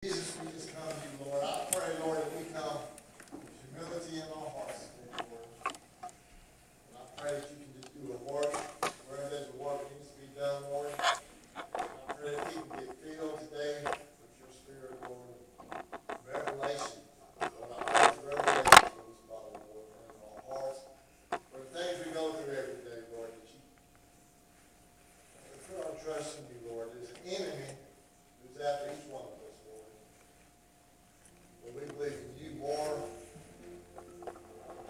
Jesus, we just come to you, Lord. I pray, Lord, that we come with humility in our hearts today, Lord. And I pray that you can just do a work wherever there's a work that needs to be done, Lord. And I pray that people get filled today with your spirit, Lord. Revelation. Lord, I pray for revelation for this body, Lord, and in our hearts. For the things we go through every day, Lord, that you put our trust in you, Lord. There's an enemy who's after each one of us, Lord. But we believe in you more.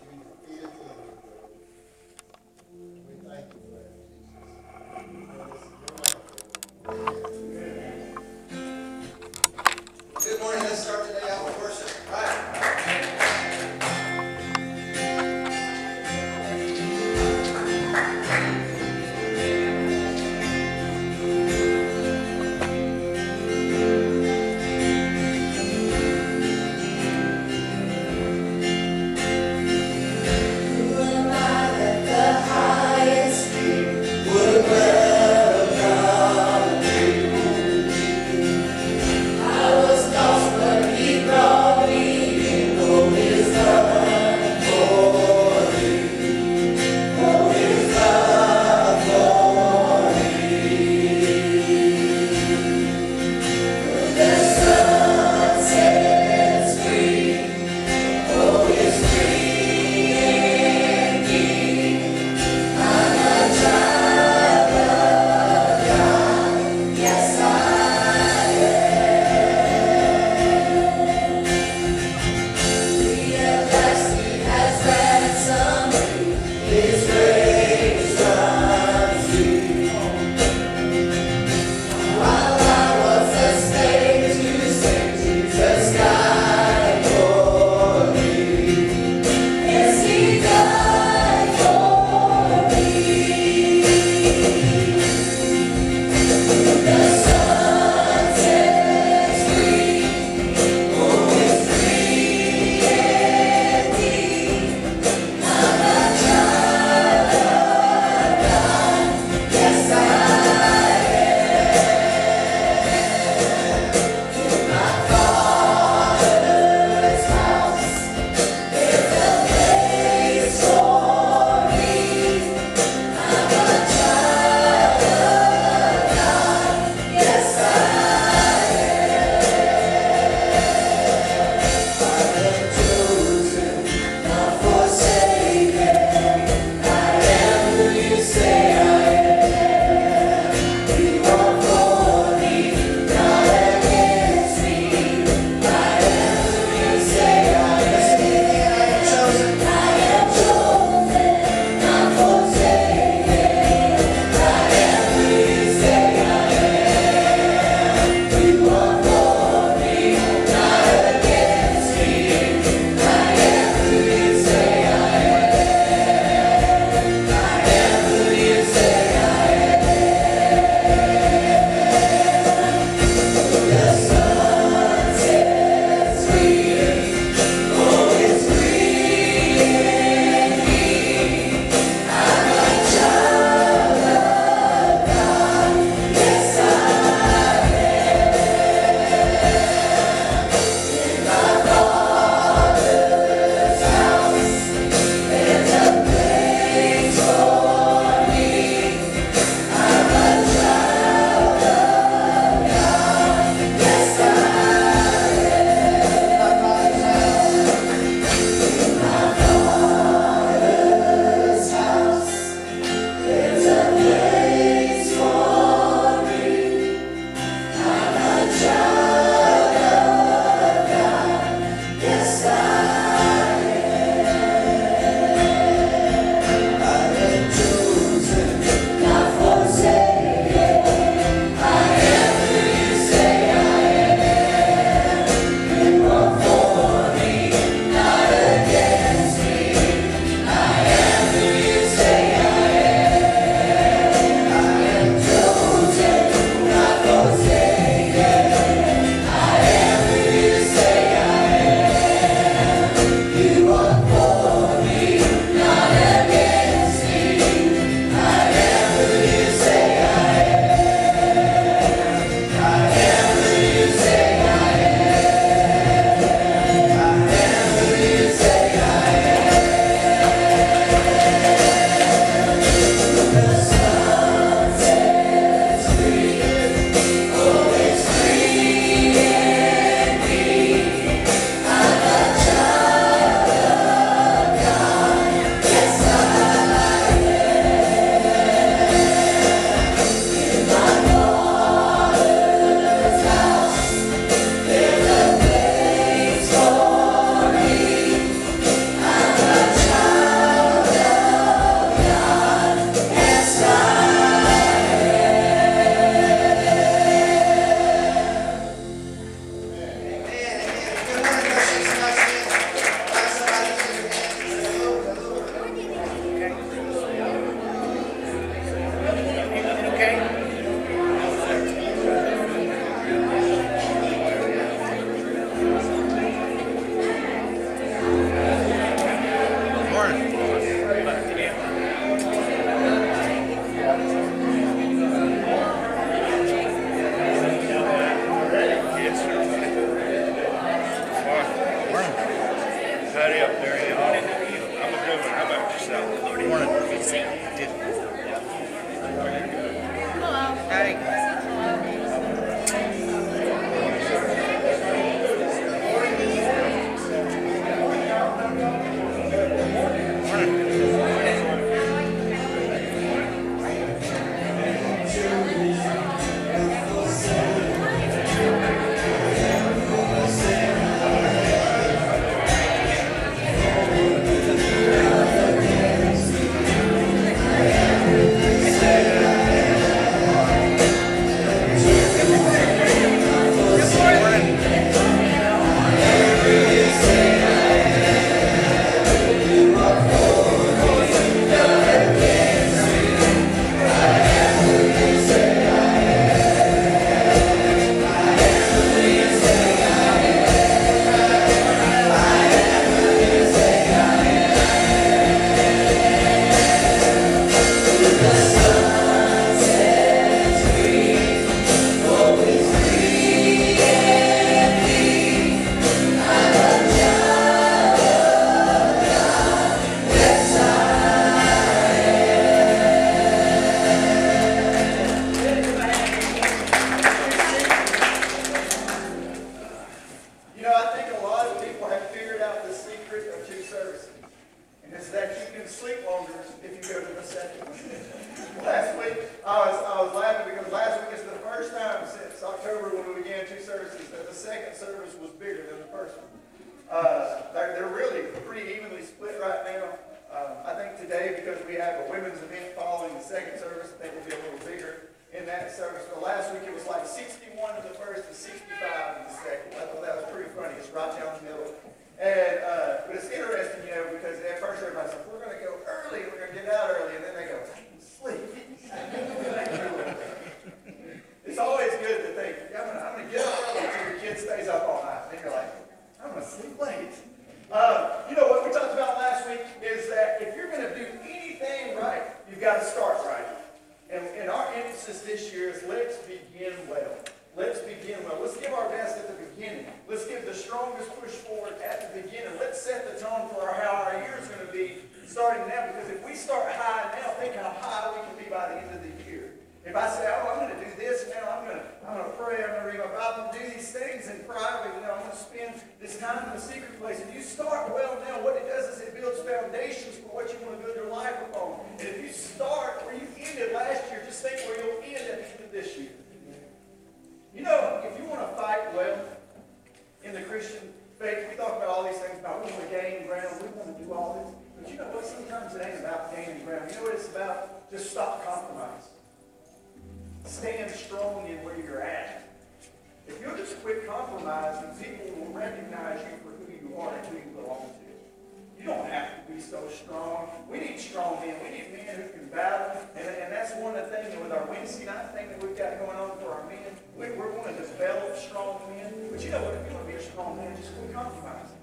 You defeated the enemy, Lord. everybody up there. You know, I'm a good one. How about yourself? Morning. Hello. Hey. You know, I think a lot of people have figured out the secret of two services. And it's that you can sleep longer if you go to the second one. Last week, I was laughing because last week is the first time since October when we began two services that the second service was bigger than the first one. They're really pretty evenly split right now. I think today, because we have a women's event following the second service, I think we'll be a little bigger in that service. But last week it was like 61 in the first and 65 in the second. I thought that was pretty funny. It's right down the middle. And but it's interesting, you know, because at first everybody's like, we're going to go early, we're going to get out early, and then they go, I can sleep. It's always good to think, I'm going to get up early until your kid stays up all night. And then you're like, I'm going to sleep late. You know what we talked about last week is that if you're going to do anything right, you've got to start right. And our emphasis this year is let's begin well. Let's begin well. Let's give our best at the beginning. Let's give the strongest push forward at the beginning. Let's set the tone for how our year is going to be starting now. Because if we start high now, think how high we can be by the end of the year. If I say, oh, I'm going to do this, and now I'm going to pray, I'm going to read my Bible, do these things in private, you know, I'm going to spend this time in the secret place. If you start well now, what it does is it builds foundations for what you want to build your life upon. And if you start where you ended last year, just think where you'll end at the end of this year. You know, if you want to fight well in the Christian faith, we talk about all these things about we want to gain ground, we want to do all this. But you know what? Sometimes it ain't about gaining ground. You know what it's about? Just stop compromising. Stand strong in where you're at. If you'll just quit compromising, people will recognize you for who you are and who you belong to. You don't have to be so strong. We need strong men. We need men who can battle. And that's one of the things with our Wednesday night thing that we've got going on for our men. We're going to develop strong men. But you know what? If you want to be a strong man, just quit compromising.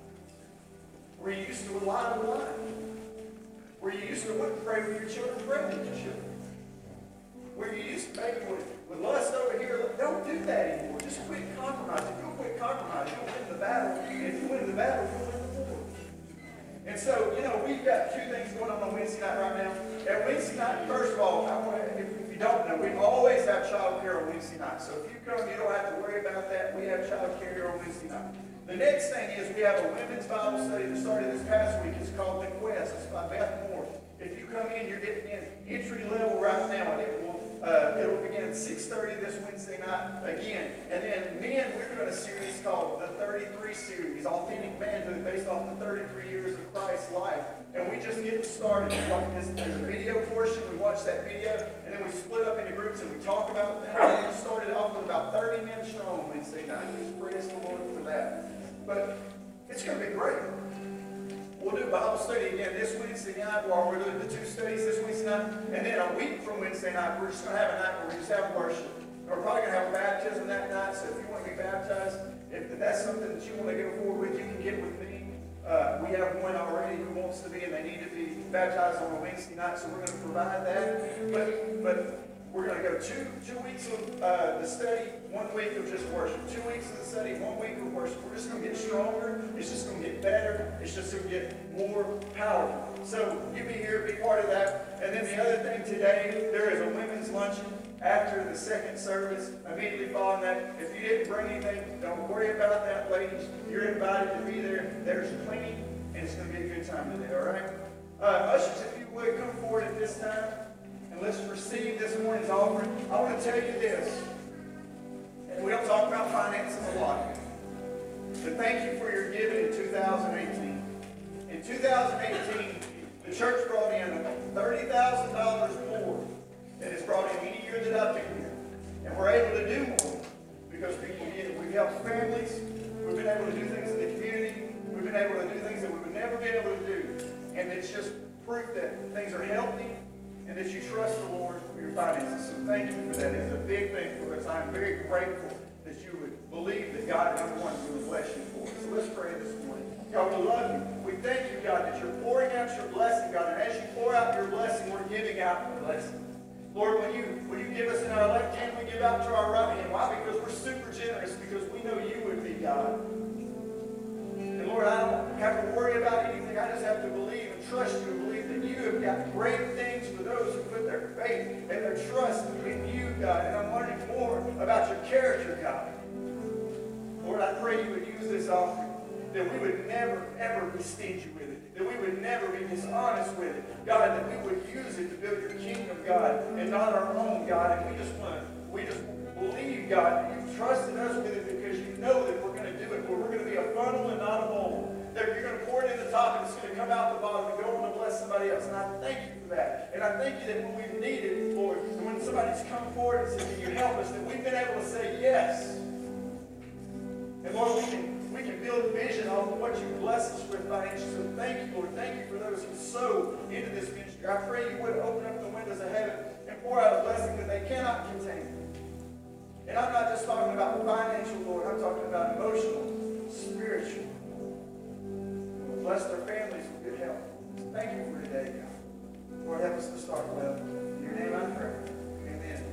Were you used to lie? Were you used to wouldn't pray with your children? Pray with your children. Where you used to maybe with lust over here, don't do that anymore. Just quit compromising. If you'll quit compromising, you'll win the battle. And if you win the battle, you'll win the war. And so, you know, we've got two things going on Wednesday night right now. At Wednesday night, first of all, if you don't know, we always have child care on Wednesday night. So if you come, you don't have to worry about that. We have child care here on Wednesday night. The next thing is we have a women's Bible study that started this past week. It's called The Quest. It's by Beth Moore. If you come in, you're getting in entry level right now, and it'll begin at 6:30 this Wednesday night again. And then men, we're doing a series called the 33 series, Authentic Manhood, based off the 33 years of Christ's life. And we just get started. There's a video portion. We watch that video, and then we split up into groups and we talk about that. And we started off with about 30 men strong Wednesday night. Just praise the Lord for that. But it's going to be great. We'll do Bible study again this Wednesday night, while we're doing the two studies this Wednesday night. And then a week from Wednesday night, we're just going to have a night where we just have worship. And we're probably going to have a baptism that night, so if you want to be baptized, if that's something that you want to go forward with, you can get with me. We have one already who wants to be, and they need to be baptized on a Wednesday night, so we're going to provide that. But we're going to go two weeks of the study, 1 week of just worship. 2 weeks of the study, 1 week of worship. We're just going to get stronger. It's just going to get get better. It's just going to get more powerful. So you be here, be part of that. And then the other thing today, there is a women's luncheon after the second service. Immediately following that, if you didn't bring anything, don't worry about that, ladies. You're invited to be there. There's plenty, and it's going to be a good time today, all right? Ushers, if you would, come forward at this time, and let's receive this morning's offering. I want to tell you this, and we don't talk about finances a lot, but thank you for your giving in 2018. In 2018, the church brought in $30,000 more than it's brought in any year that I've been here. And we're able to do more because people get it. We've helped families. We've been able to do things in the community. We've been able to do things that we would never be able to do. And it's just proof that things are healthy and that you trust the Lord for your finances. So thank you for that. It's a big thing for us. I'm very grateful that you would believe that God, number one, is going to bless you for it. So let's pray this morning. God, we love you. We thank you, God, that you're pouring out your blessing, God. And as you pour out your blessing, we're giving out the blessing. Lord, when you give us in our left hand, we give out to our right hand. Why? Because we're super generous, because we know you would be God. And Lord, I don't have to worry about anything. I just have to believe and trust you and believe that you have got great things for those who put their faith and their trust in you, God. And I'm learning more about your character, God. Lord, I pray you would use this offering, that we would never, ever be stingy with it, that we would never be dishonest with it, God, that we would use it to build your kingdom, God, and not our own, God. And we just believe, God, that you've trusted us with it because you know that we're going to do it, where we're going to be a funnel and not a bowl. That you're going to pour it in the top and it's going to come out the bottom and go on to bless somebody else. And I thank you for that. And I thank you that when we've needed, Lord, and when somebody's come forward and said, can you help us, that we've been able to say yes. And Lord, we can build a vision off of what you bless us with financially. So thank you, Lord. Thank you for those who sow into this ministry. I pray you would open up the windows of heaven and pour out a blessing that they cannot contain. And I'm not just talking about financial, Lord. I'm talking about emotional, spiritual. Bless their families with good health. Thank you for today, God. Lord, help us to start well. In your name I pray. Amen.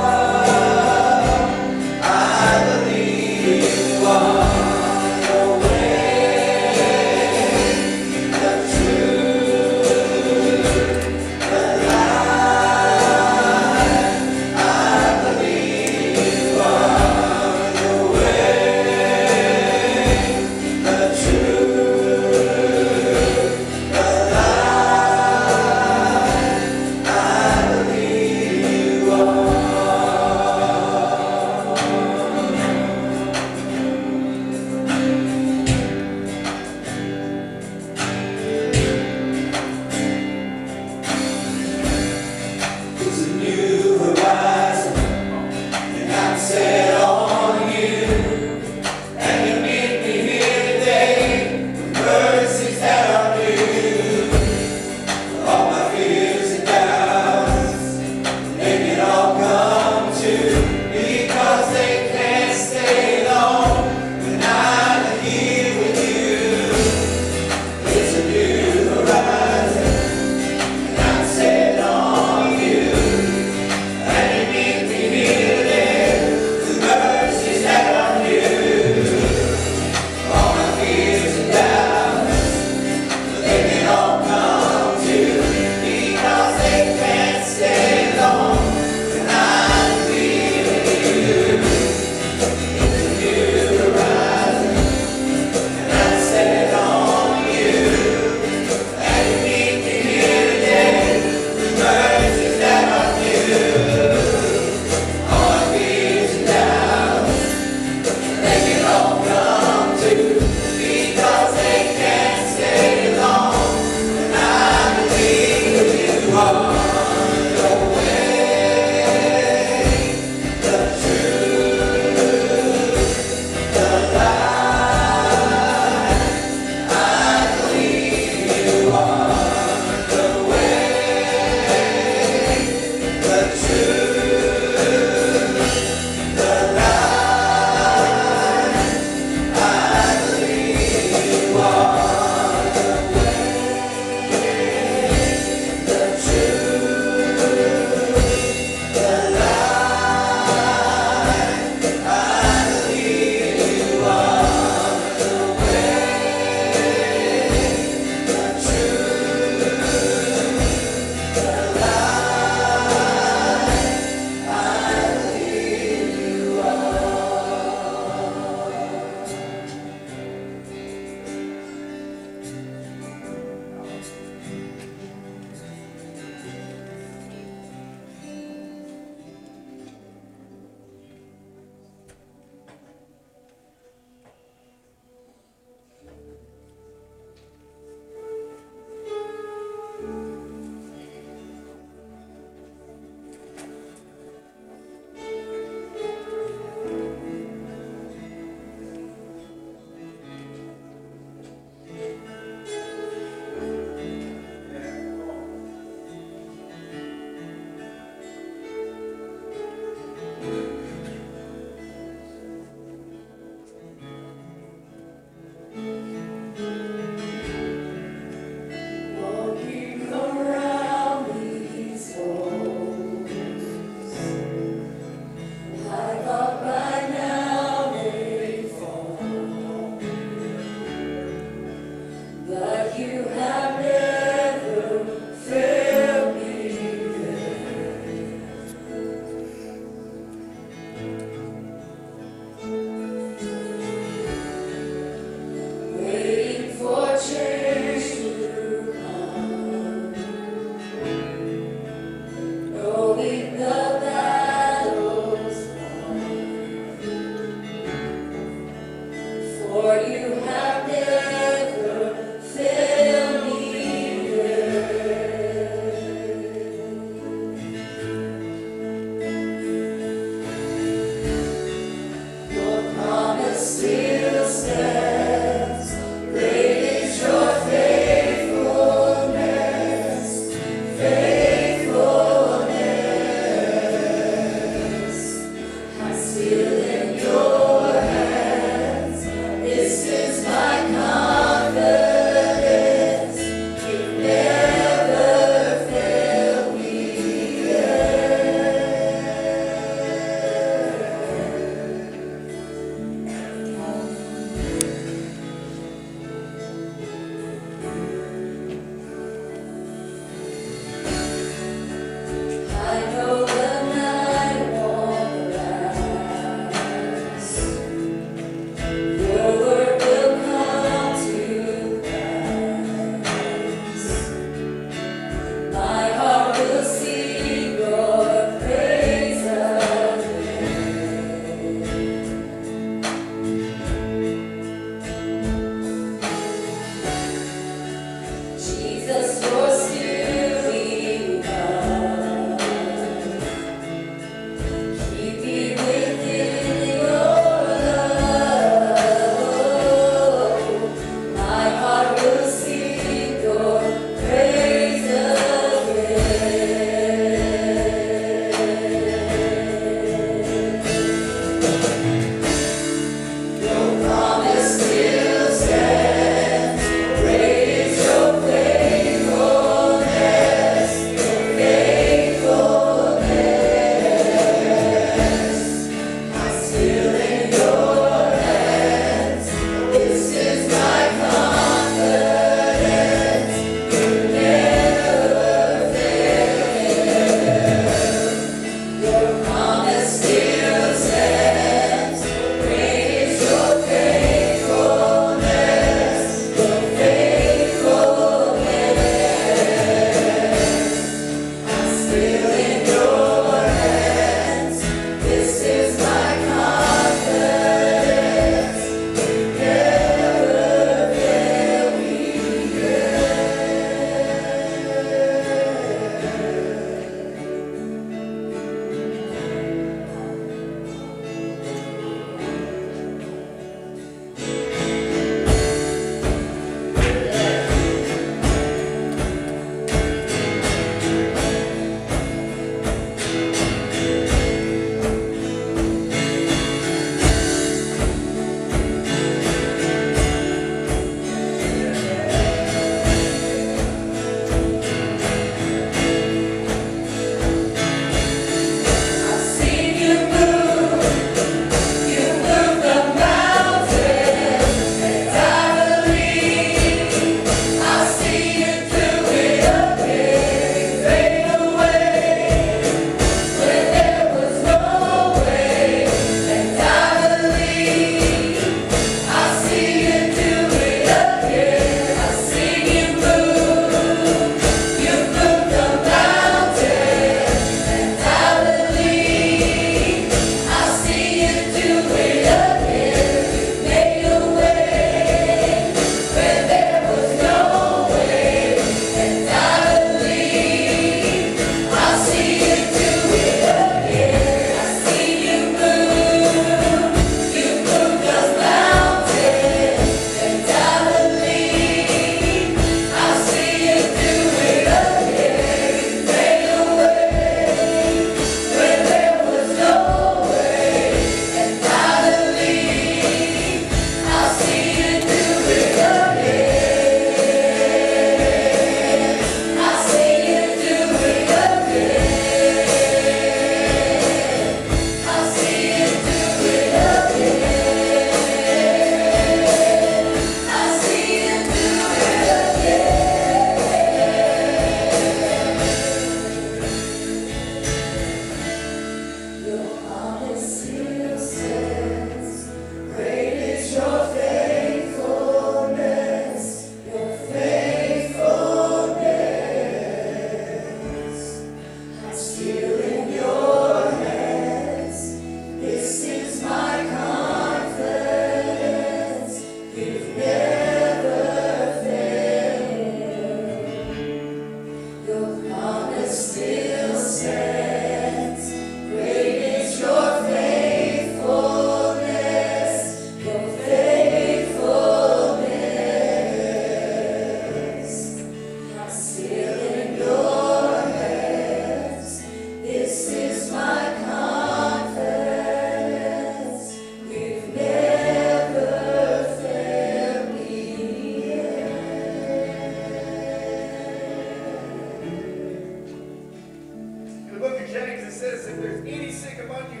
In the book of James, it says, if there's any sick among you,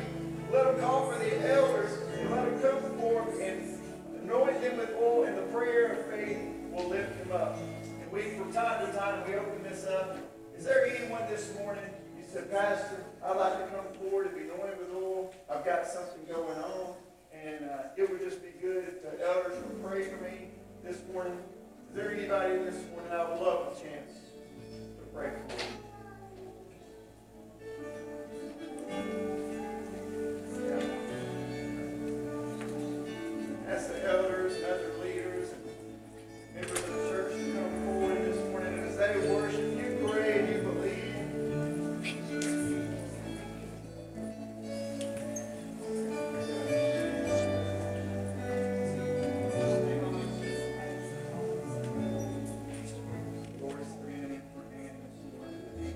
let them call for the elders and let them come forth and anoint him with oil, and the prayer of faith will lift him up. And we, from time to time, we open this up. Is there anyone this morning, you said, Pastor, I'd like to come forward and be anointed with oil. I've got something going on, and it would just be good if the elders would pray for me this morning. Is there anybody this morning I would love a chance to pray for you? Ask the elders and other leaders and members of the church to come forward this morning. And as they worship, you pray and you believe. Lord, it's for Annie, this morning.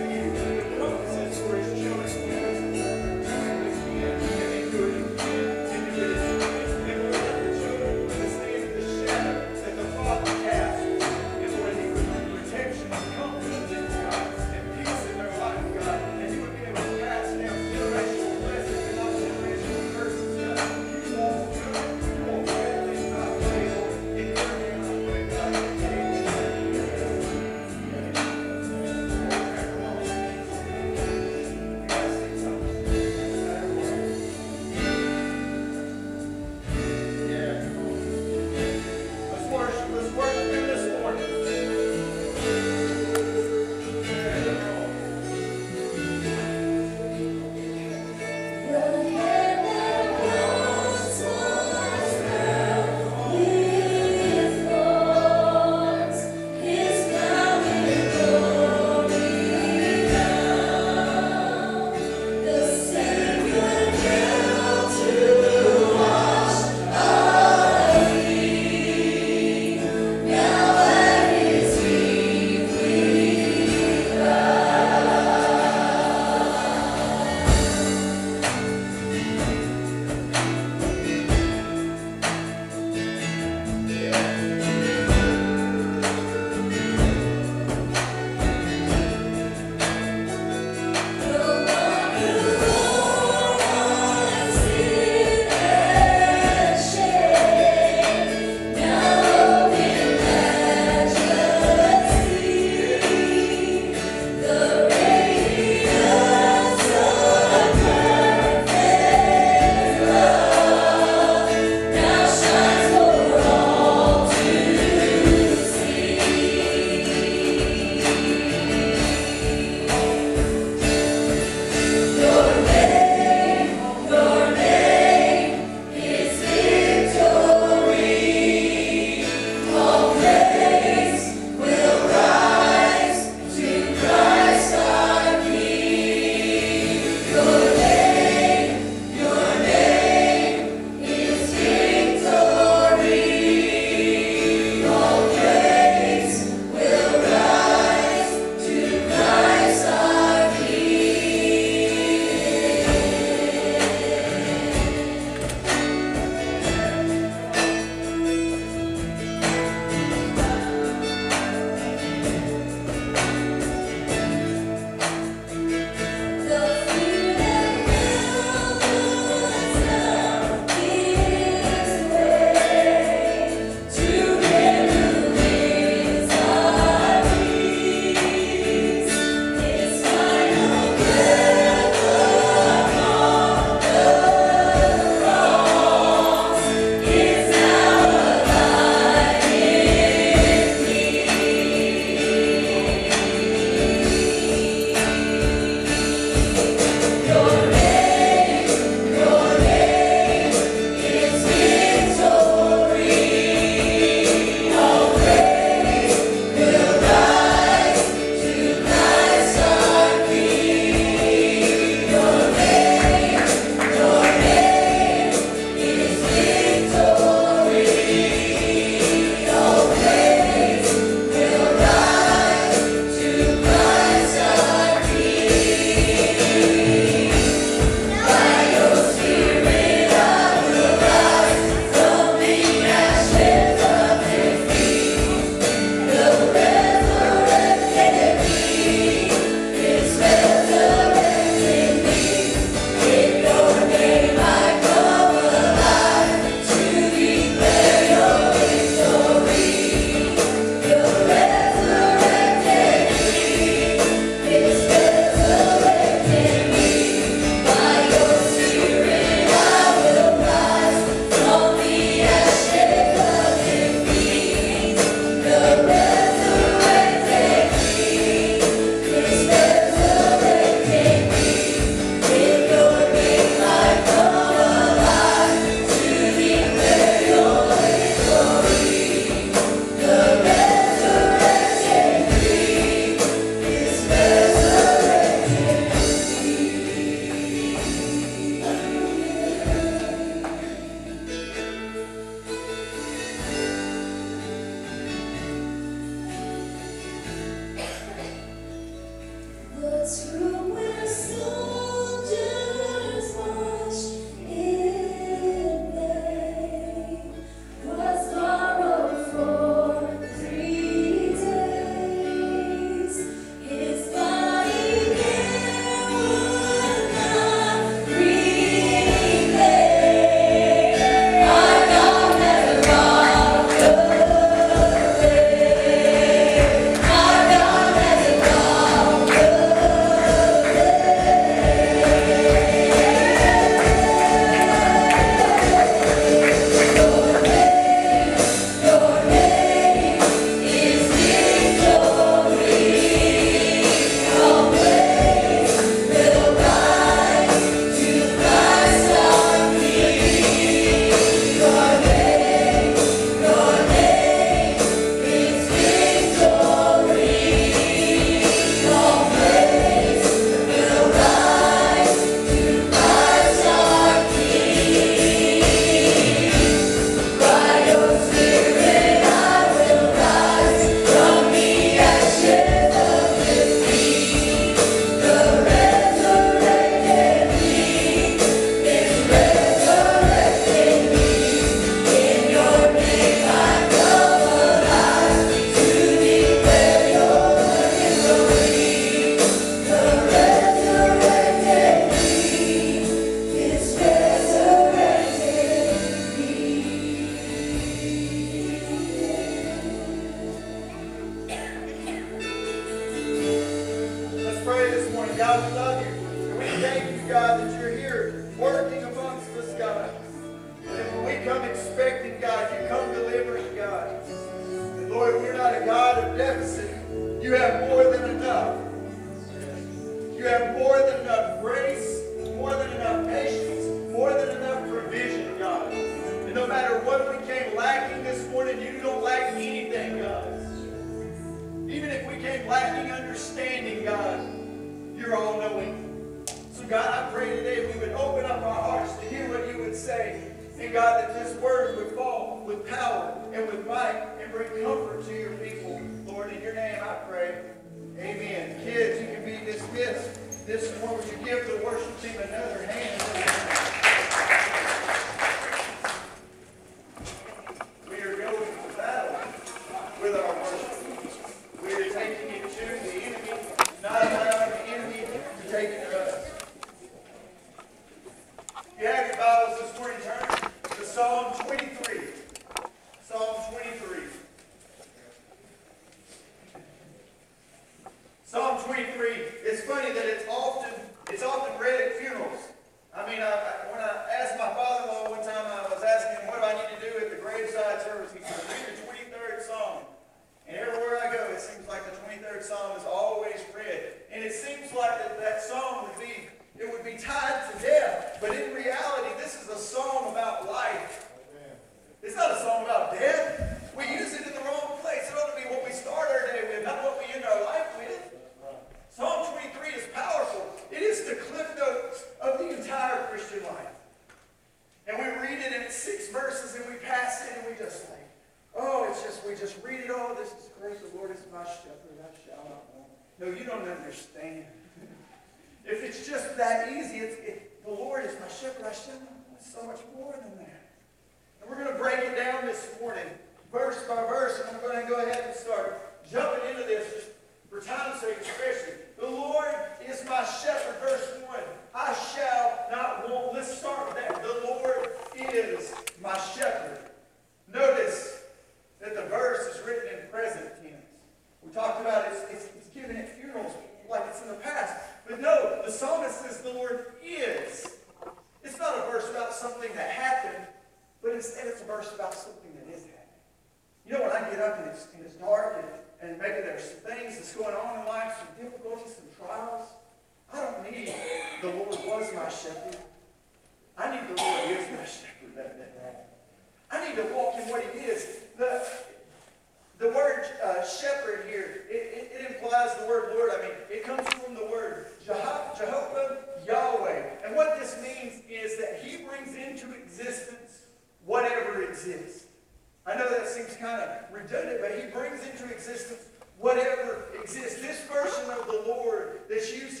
Whatever exists. This version of the Lord that's used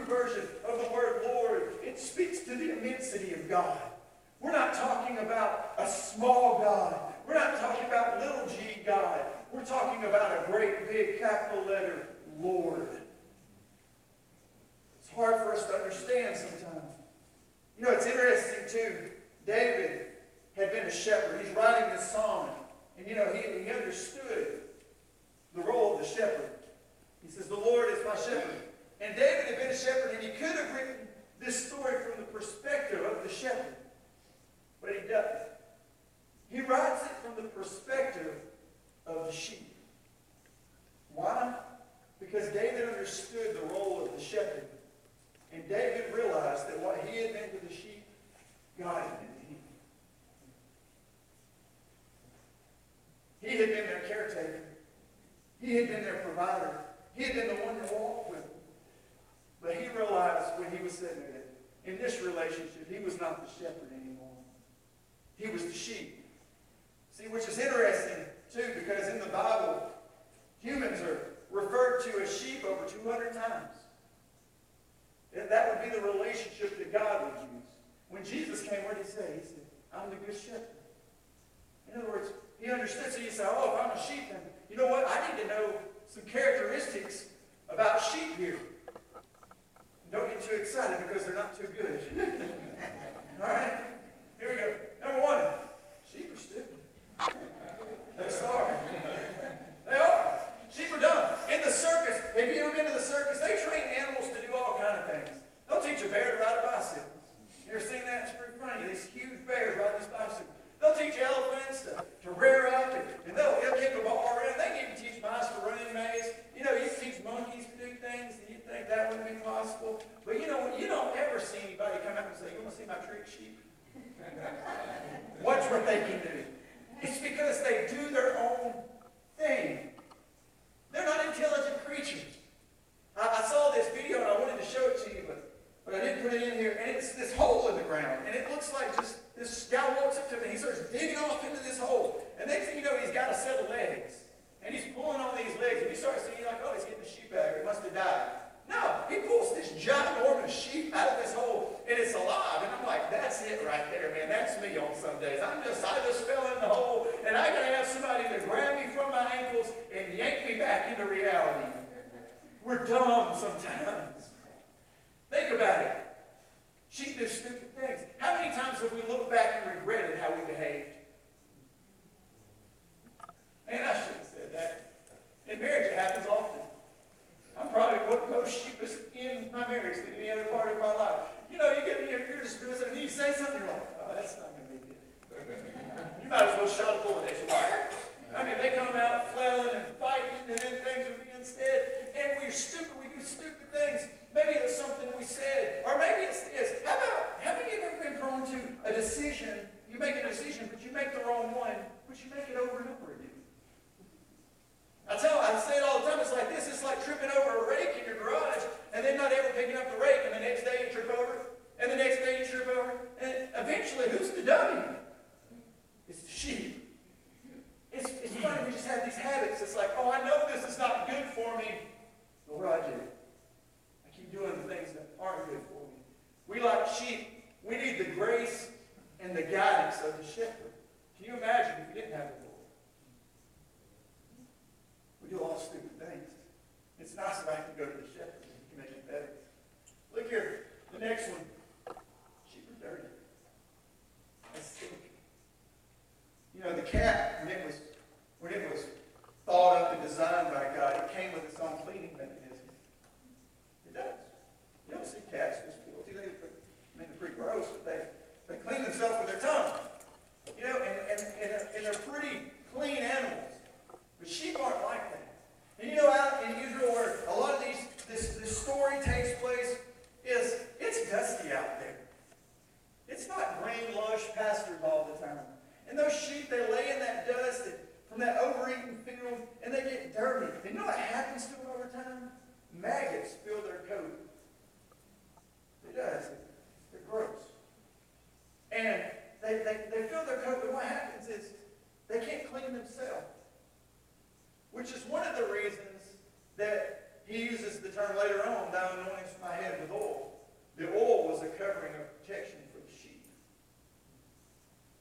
Hebrew version of the word Lord, it speaks to the immensity of God. We're not talking about a small God. We're not talking about little g God. We're talking about a great big capital letter Lord. It's hard for us to understand sometimes. You know, it's interesting too. David had been a shepherd. He's writing this psalm. And you know, he understood the role of the shepherd. He says, the Lord is my shepherd. And David had been a shepherd, and he could have written this story from the perspective of the shepherd. But he doesn't. He writes it from the perspective of the sheep. Why? Because David understood the role of the shepherd. And David realized that what he had been to the sheep, God had been to him. He had been their caretaker. He had been their provider. He had been the one to walk with them. But he realized when he was sitting there that in this relationship, he was not the shepherd anymore. He was the sheep. See, which is interesting, too, because in the Bible, humans are referred to as sheep over 200 times. And that would be the relationship that God would use. When Jesus came, what did he say? He said, I'm the good shepherd. In other words, he understood. So you say, oh, if I'm a sheep, then you know what? I need to know some characteristics about sheep here. Don't get too excited because they're not too good. All right? Here we go. Number one, sheep are stupid. They are. They are. Sheep are dumb. In the circus, have you ever been to the circus? They train animals to do all kinds of things. They'll teach a bear to ride a bicycle. You ever seen that? It's pretty funny. These huge bears riding this bicycle. They'll teach elephants to rear up, and they'll kick a ball around. They can even teach mice to run in a maze. You know, you teach monkeys to do things, and you think that wouldn't be possible. But you know, you don't ever see anybody come out and say, you want to see my trick sheep? Watch what they can do. It's because they do their own thing. They're not intelligent creatures. I saw this video, and I wanted to show it to you, but I didn't put it in here. And it's this hole in the ground, and it looks like just this guy walks up to him, and he starts digging off into this hole. And next thing you know, he's got a set of legs. And he's pulling on these legs, and you start seeing, like, oh, he's getting the sheep out. He must have died. No, he pulls this ginormous sheep out of this hole, and it's alive. And I'm like, that's it right there, man. That's me on some days. I just fell in the hole, and I gotta have somebody to grab me from my ankles and yank me back into reality. We're dumb sometimes. Think about it. Sheep do stupid things. How many times have we looked back and regretted how we behaved? Man, I shouldn't have said that. In marriage, it happens often. I'm probably one of the most sheepish in my marriage than any other part of my life. You know, you're just doing something, and you say something, you're like, oh, that's not going to be good. You might as well shot a bullet at your fire. I mean, they come out flailing and fighting, and then things are being said, and we're stupid, we do stupid things. Maybe it's something we said, or maybe it's this. How many of you have ever been prone to a decision? You make a decision, but you make the wrong one, but you make it over and over again. I say it all the time, it's like this. It's like tripping over a rake in your garage, and then not ever picking up the rake, and the next day you trip over, and the next day you trip over, and eventually, who's the dummy? It's the sheep. It's funny, we just have these habits. It's like, oh, I know this is not good for me. But what do? I keep doing the things that aren't good for me. We, like sheep, we need the grace and the guidance of the shepherd. Can you imagine if we didn't have the Lord? We do all stupid things. It's nice if I can go to the shepherd and he can make it better. Look here, the next one. Sheep are dirty. That's sick. You know, the cat, when it was thought up and designed by God, it came with its own cleaning mechanism. It does. You don't see cats just filthy. They're pretty gross, but they clean themselves with their tongue. You know, and they're pretty clean animals. But sheep aren't like that. And you know, out in Israel, where a lot of this story takes place, it's dusty out there. It's not green, lush pastures all the time. And those sheep, they lay in that dust from that overeaten field, and they get dirty. And you know what happens to them over time? later on, thou anointest my head with oil. The oil was a covering of protection for the sheep.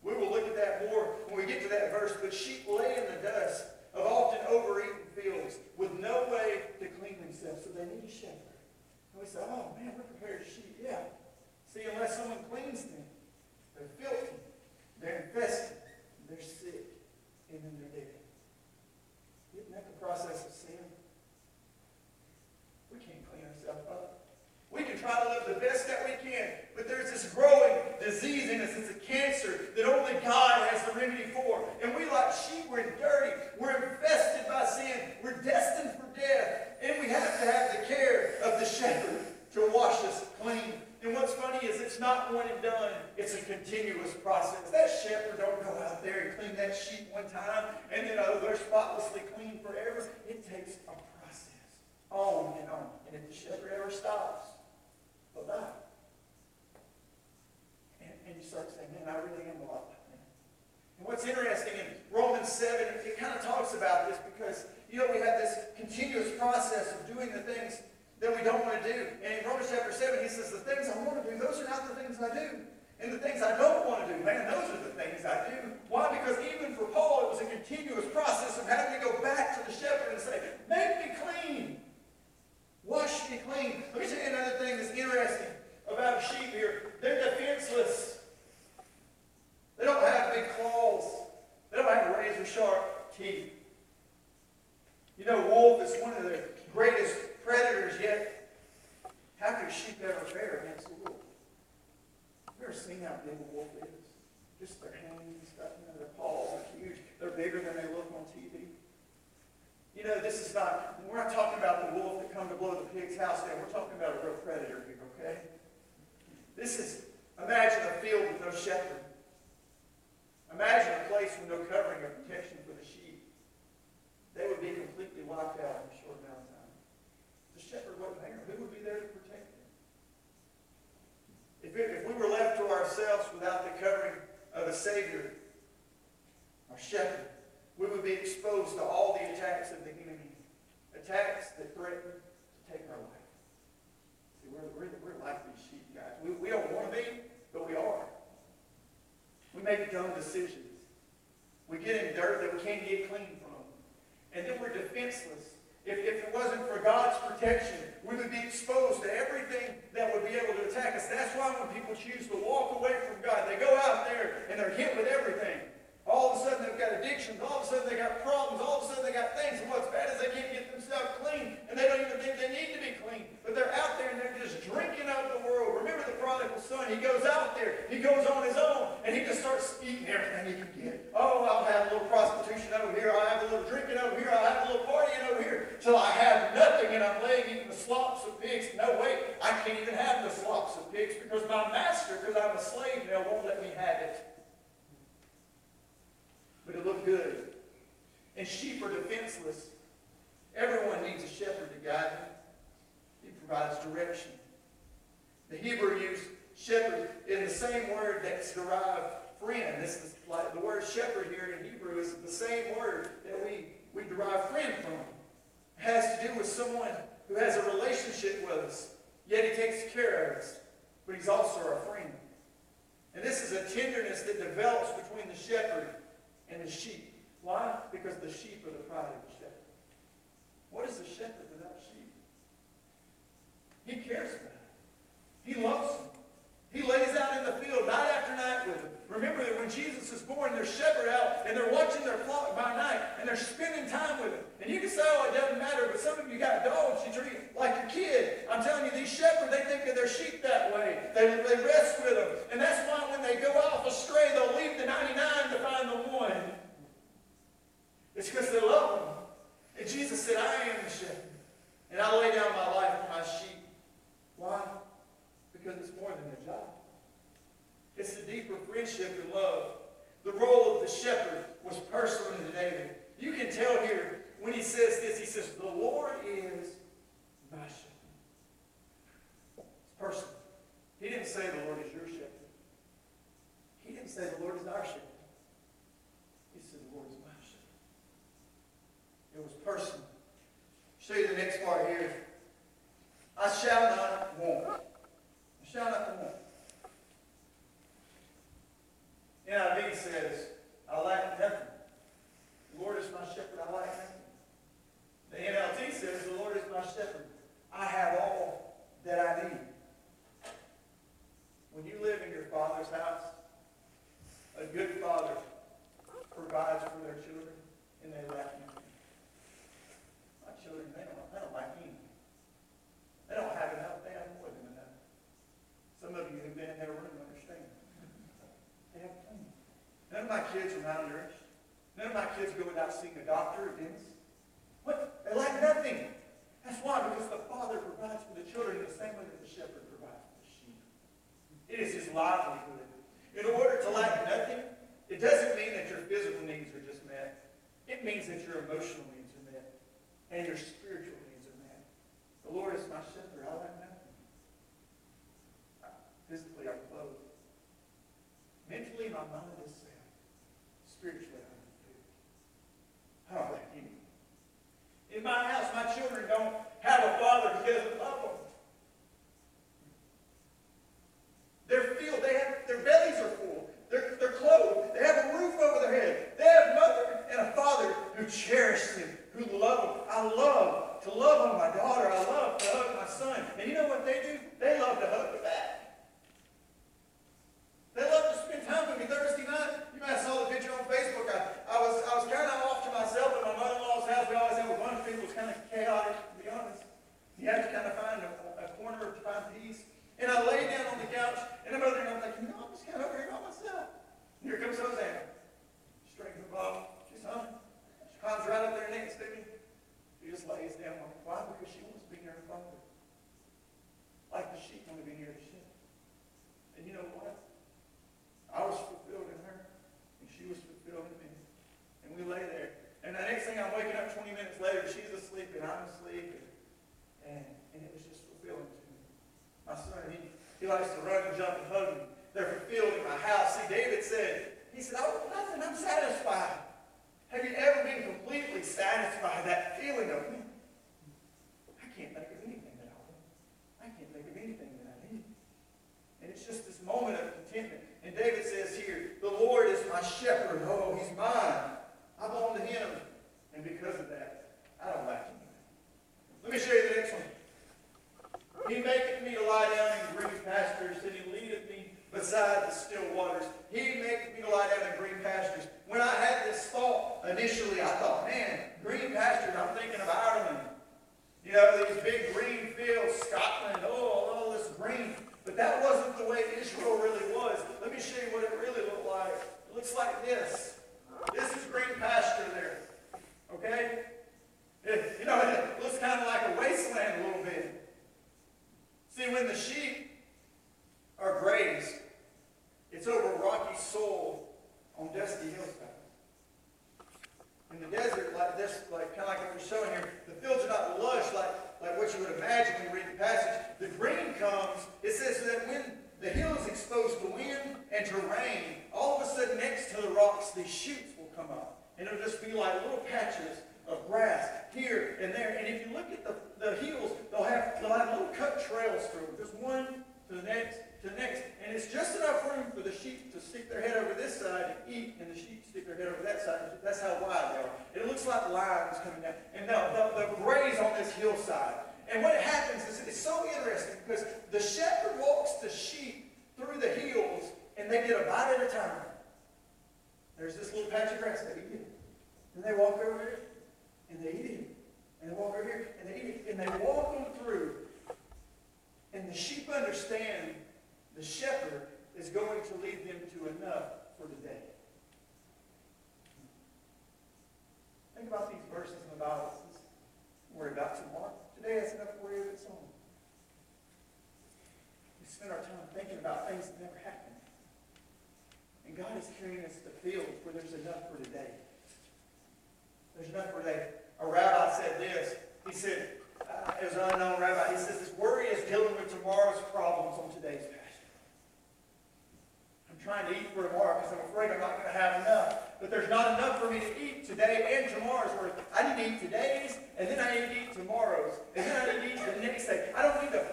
We will look at that more when we get to that verse. But sheep lay in the dust of often overeaten fields with no way to clean themselves. So they need a shepherd. And we say, oh man, we're prepared to sheep. Yeah. See, unless someone cleans them, they're filthy, they're infested, they're sick, and then they're dead. Isn't that the process of sin? We can't clean ourselves up. We can try to live the best that we can, but there's this growing disease in us. It's a cancer that only God has the remedy for. And we, like sheep, we're dirty. We're infested by sin. We're destined for death. And we have to have the care of the shepherd to wash us clean. And what's funny is it's not one and done. It's a continuous process. That shepherd don't go out there and clean that sheep one time and then, oh, they're spotlessly clean forever. It takes a process on and on. And if the shepherd ever stops, bye-bye. And you start saying, man, I really am a lot like that. And what's interesting in Romans 7, it kind of talks about this because, we have this continuous process of doing the things that we don't want to do. And in Romans chapter 7, he says, the things I want to do, those are not the things I do. And the things I don't want to do, man, those are the things I do. Why? Because even for Paul, it was a continuous process of having to go back to the shepherd and say, make me clean. Wash me clean. Let me tell you another thing that's interesting about sheep here. They're defenseless. They don't have big claws. They don't have razor-sharp teeth. Wolf is one of the greatest predators yet. How could sheep ever fare against a wolf? You've ever seen how big a wolf is? Just their hands and stuff, their paws are huge. They're bigger than they look on TV. We're not talking about the wolf that come to blow the pig's house down. We're talking about a real predator here, okay? Imagine a field with no shepherd. Imagine a place with no covering or protection for the sheep. They would be completely wiped out in a short amount of time. The shepherd wasn't there. Who would be there to protect them? If we were left to ourselves without the covering of a Savior, our shepherd, we would be exposed to all the attacks of the enemy. Attacks that threaten to take our life. See, we're like these sheep, guys. We don't want to be, but we are. We make dumb decisions. We get in dirt that we can't get clean from. And then we're defenseless. If it wasn't for God's protection, we would be exposed to everything that would be able to attack us. That's why when people choose to walk away from God, they go out there and they're hit with everything. All of a sudden they've got addictions. All of a sudden they got problems. All of a sudden they got things. And what's bad is they can't get themselves clean. And they don't even think they need to be clean. But they're out there and they're just drinking out of the world. Remember the prodigal son. He goes out there. He goes on his own. And he just starts eating everything he can get. Oh, I'll have a little prostitution over here. I'll have a little drinking over here. I'll have a little partying over here. Till I have nothing and I'm laying eating the slops of pigs. No, wait. I can't even have the slops of pigs because my master, because I'm a slave now, won't let me have it. But it looked good. And sheep are defenseless. Everyone needs a shepherd to guide them. He provides direction. The Hebrew used shepherd in the same word that's derived friend. This is like the word shepherd here in Hebrew is the same word that we derive friend from. It has to do with someone who has a relationship with us, yet he takes care of us, but he's also our friend. And this is a tenderness that develops between the shepherd and the sheep. Why? Because the sheep are the pride of the shepherd. What is the shepherd without sheep? He cares about them. He loves them. He lays out in the field night after night with them. Remember that when Jesus is born, they're shepherd out and they're watching their flock by night and they're spending time with him. And you can say, oh, it doesn't matter, but some of you got dogs you treat like your kid. I'm telling you, these shepherds, they think of their sheep that way. They rest with them. And that's why when they go off astray, they'll leave the 99 to find the one. It's because they love them. And Jesus said, I am the shepherd. And I lay down my life for my sheep. Why? Because it's more than a job. It's a deeper friendship and love. The role of the shepherd was personal to David. You can tell here when he says this, he says, the Lord is my shepherd. It's personal. He didn't say the Lord is your shepherd. He didn't say the Lord is our shepherd. He said the Lord is my shepherd. It was personal. Show you the next part here. shall not want. I shall not want. NIV says, I lack nothing. The Lord is my shepherd, I lack nothing. The NLT says, the Lord is my shepherd. I have all that I need. When you live in your Father's house, a good father provides for their children, and they lack nothing. My children, they don't lack anything. They don't have enough, they have more than enough. Some of you who've been in their room understand. They have plenty. None of my kids are malnourished. None of my kids go without seeing a doctor or dentist. What? They lack nothing. That's why, because the Father provides for the children in the same way that the shepherd provides for the sheep. It is his livelihood. In order to lack nothing, it doesn't mean that your physical needs are just met. It means that your emotional needs are met and your spiritual needs are met. The Lord is my shepherd. I lack nothing. Physically, I'm clothed. Mentally, my mind is sound. Spiritually, I'm fulfilled. I don't lack anything. In my house, my children don't have a father who doesn't love them. They're filled. Their bellies are full. They're clothed. They have a roof over their head. They have a mother and a father who cherish them, who love them. I love to love on my daughter. I love to hug my son. And you know what they do? They love to hug me back. They love to spend time with me Thursday night. You might have saw the picture on Facebook. I was kind of off to myself at my mother-in-law's house. We always have a bunch of people. It's kind of chaotic, to be honest. You have to kind of find a corner to find peace. And I lay down on the couch, and I'm over there, and I'm like, I'm just kind of over here by myself. And here comes Hosanna. She drinks the bottle. She's hungry. She climbs right up there next to me. She just lays down on me. Why? Because she wants to be near her father. Like the sheep want to be near the sheep. And you know what? I was fulfilled in her, and she was fulfilled in me. And we lay there. And the next thing I'm waking up 20 minutes later, she's asleep, and I'm asleep. And it was just fulfilling to me. My son, he likes to run and jump and hug me. They're fulfilled in my house. See, David said, I want nothing, I'm satisfied. Have you ever been completely satisfied? That feeling of, I can't think of anything that I want. I can't think of anything that I need. And it's just this moment of contentment. And David says here, the Lord is my shepherd. Oh, he's mine. I belong to him. And because of that, I don't lack anything. Let me show you the next one. He maketh me to lie down in green pastures, and he leadeth me beside the still waters. He maketh me to lie down in green pastures. When I had this thought, initially I thought, man, green pastures, I'm thinking of Ireland. You know, these big green fields, Scotland, all this green. But that wasn't the way Israel really was. Let me show you what it really looked like. It looks like this. This is green pasture there. Okay? It looks kind of like a wasteland a little bit. See, when the sheep are grazed, it's over rocky soil on dusty hillsides. In the desert, like this, kind of like what we're showing here, the fields are not lush like what you would imagine when you read the passage. The green comes, it says that when the hill is exposed to wind and to rain, all of a sudden next to the rocks, these shoots will come up. And it'll just be like little patches of grass here and there. And if you look at the hills, they'll have little cut trails through them. Just one to the next, to the next. And it's just enough room for the sheep to stick their head over this side and eat, and the sheep stick their head over that side. That's how wide they are. It looks like lines coming down. And they'll graze on this hillside. And what happens is, it's so interesting because the shepherd walks the sheep through the hills, and they get a bite at a time. There's this little patch of grass, they eat it. And they walk over here, and they eat it. And they walk over here, and they eat it. And they walk them through. And the sheep understand the shepherd is going to lead them to enough for the day. Think about these verses in the Bible. Don't worry about tomorrow. Today has enough for you of its own. We spend our time thinking about things that never happened. And God is carrying us to fields where there's enough for today. There's enough for today. A rabbi said this. He said, it was an unknown rabbi. He says, this worry is dealing with tomorrow's problems on today's pasture. I'm trying to eat for tomorrow because I'm afraid I'm not going to have enough. But there's not enough for me to eat today and tomorrow's worth. I need to eat today's, and then I need to eat tomorrow's, and then I need to eat the next day. I don't need to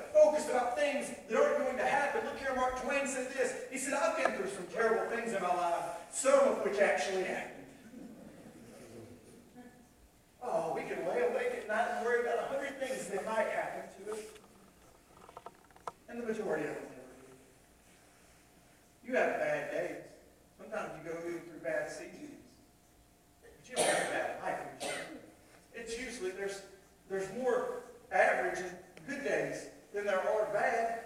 we can lay awake at night and worry about 100 things that might happen to us. And the majority of them never do. You have bad days. Sometimes you go through bad seasons. But you don't have a bad life. It's usually, there's more average and good days than there are bad.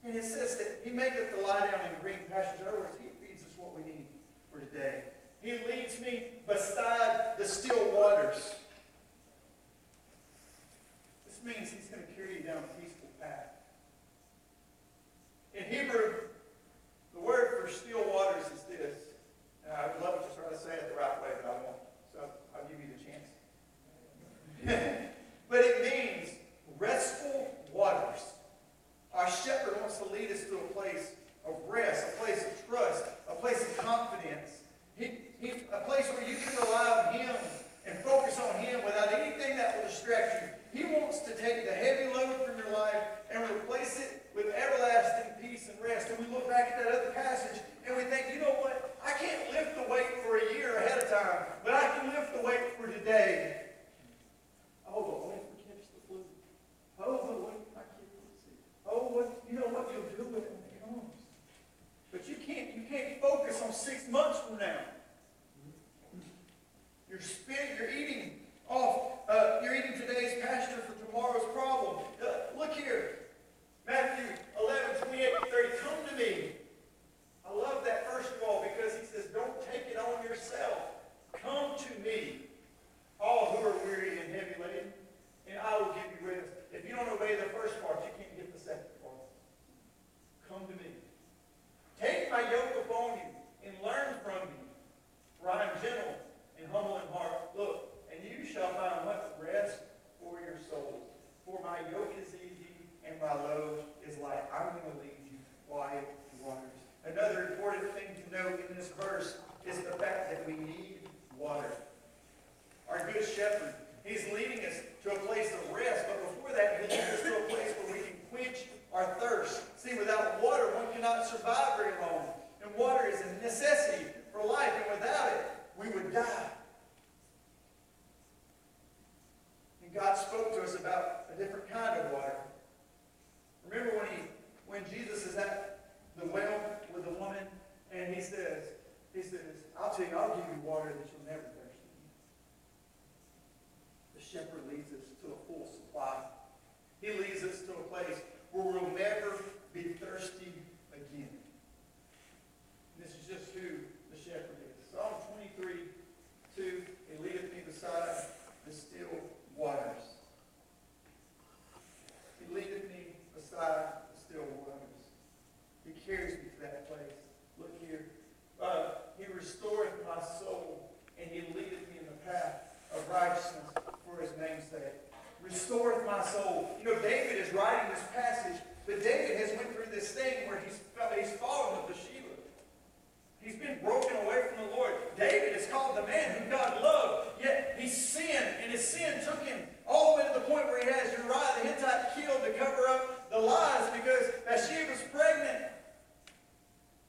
And it says that he maketh to lie down in green pastures. In other words, he feeds us what we need for today. He leads me beside the still waters. This means he's going to carry you down a peaceful path. In Hebrew, the word for still waters is this. And I would love to try to say it the right way, but I won't. So I'll give you the chance. But it means restful waters. Our shepherd wants to lead us to a place of rest, a place of trust, a place of confidence. A place where you can rely on him and focus on him without anything that will distract you. He wants to take the heavy load from your life and replace it with everlasting peace and rest. And we look back at that other passage and we think, you know what? I can't lift the weight for a year ahead of time, but I can lift the weight for today. Oh, but what if we catch the flu? Oh, but what if my kid gets sick? Oh, what, you know what you'll do with it when it comes. But you can't focus on 6 months from now. You're eating today's pasture for tomorrow's problem. Look here. Matthew 11:28-30. Come to me. I love that first of all because he says, don't take it on yourself. Come to me, all who are weary and heavy laden, and I will give you rest. If you don't obey the first part, you can't get the second part. Come to me. Take my yoke upon you and learn from me, for I am gentle and humble in heart. Look, and you shall find what? Rest for your souls. For my yoke is easy and my load is light. I'm going to lead you quiet waters. Another important thing to note in this verse is the fact that we need water. Our good shepherd, he's leading us to a place of rest, but before that, he leads us to a place where we can quench our thirst. See, without water, one cannot survive very long. And water is a necessity for life, and without it, we would die. And God spoke to us about a different kind of water. Remember when Jesus is at the well with the woman, and he says, I'll tell you, I'll give you water that you'll never thirst again. The shepherd leads us to a full supply. He leads us to a place where we'll never be thirsty again. And this is just who the shepherd is. Psalm 23:2, he leadeth me beside the still waters. He leadeth me beside the still waters. He carries me to that place. Look here. He restoreth my soul, and he leadeth me in the path of righteousness for his name's sake. Restoreth my soul. You know, David is writing this passage, but David has went through this thing where he's fallen with Bathsheba. He's been broken away from the Lord. David is called the man who God loved, yet he sinned, and his sin took him all the way to the point where he has Uriah the Hittite killed to cover up the lies because Bathsheba was pregnant.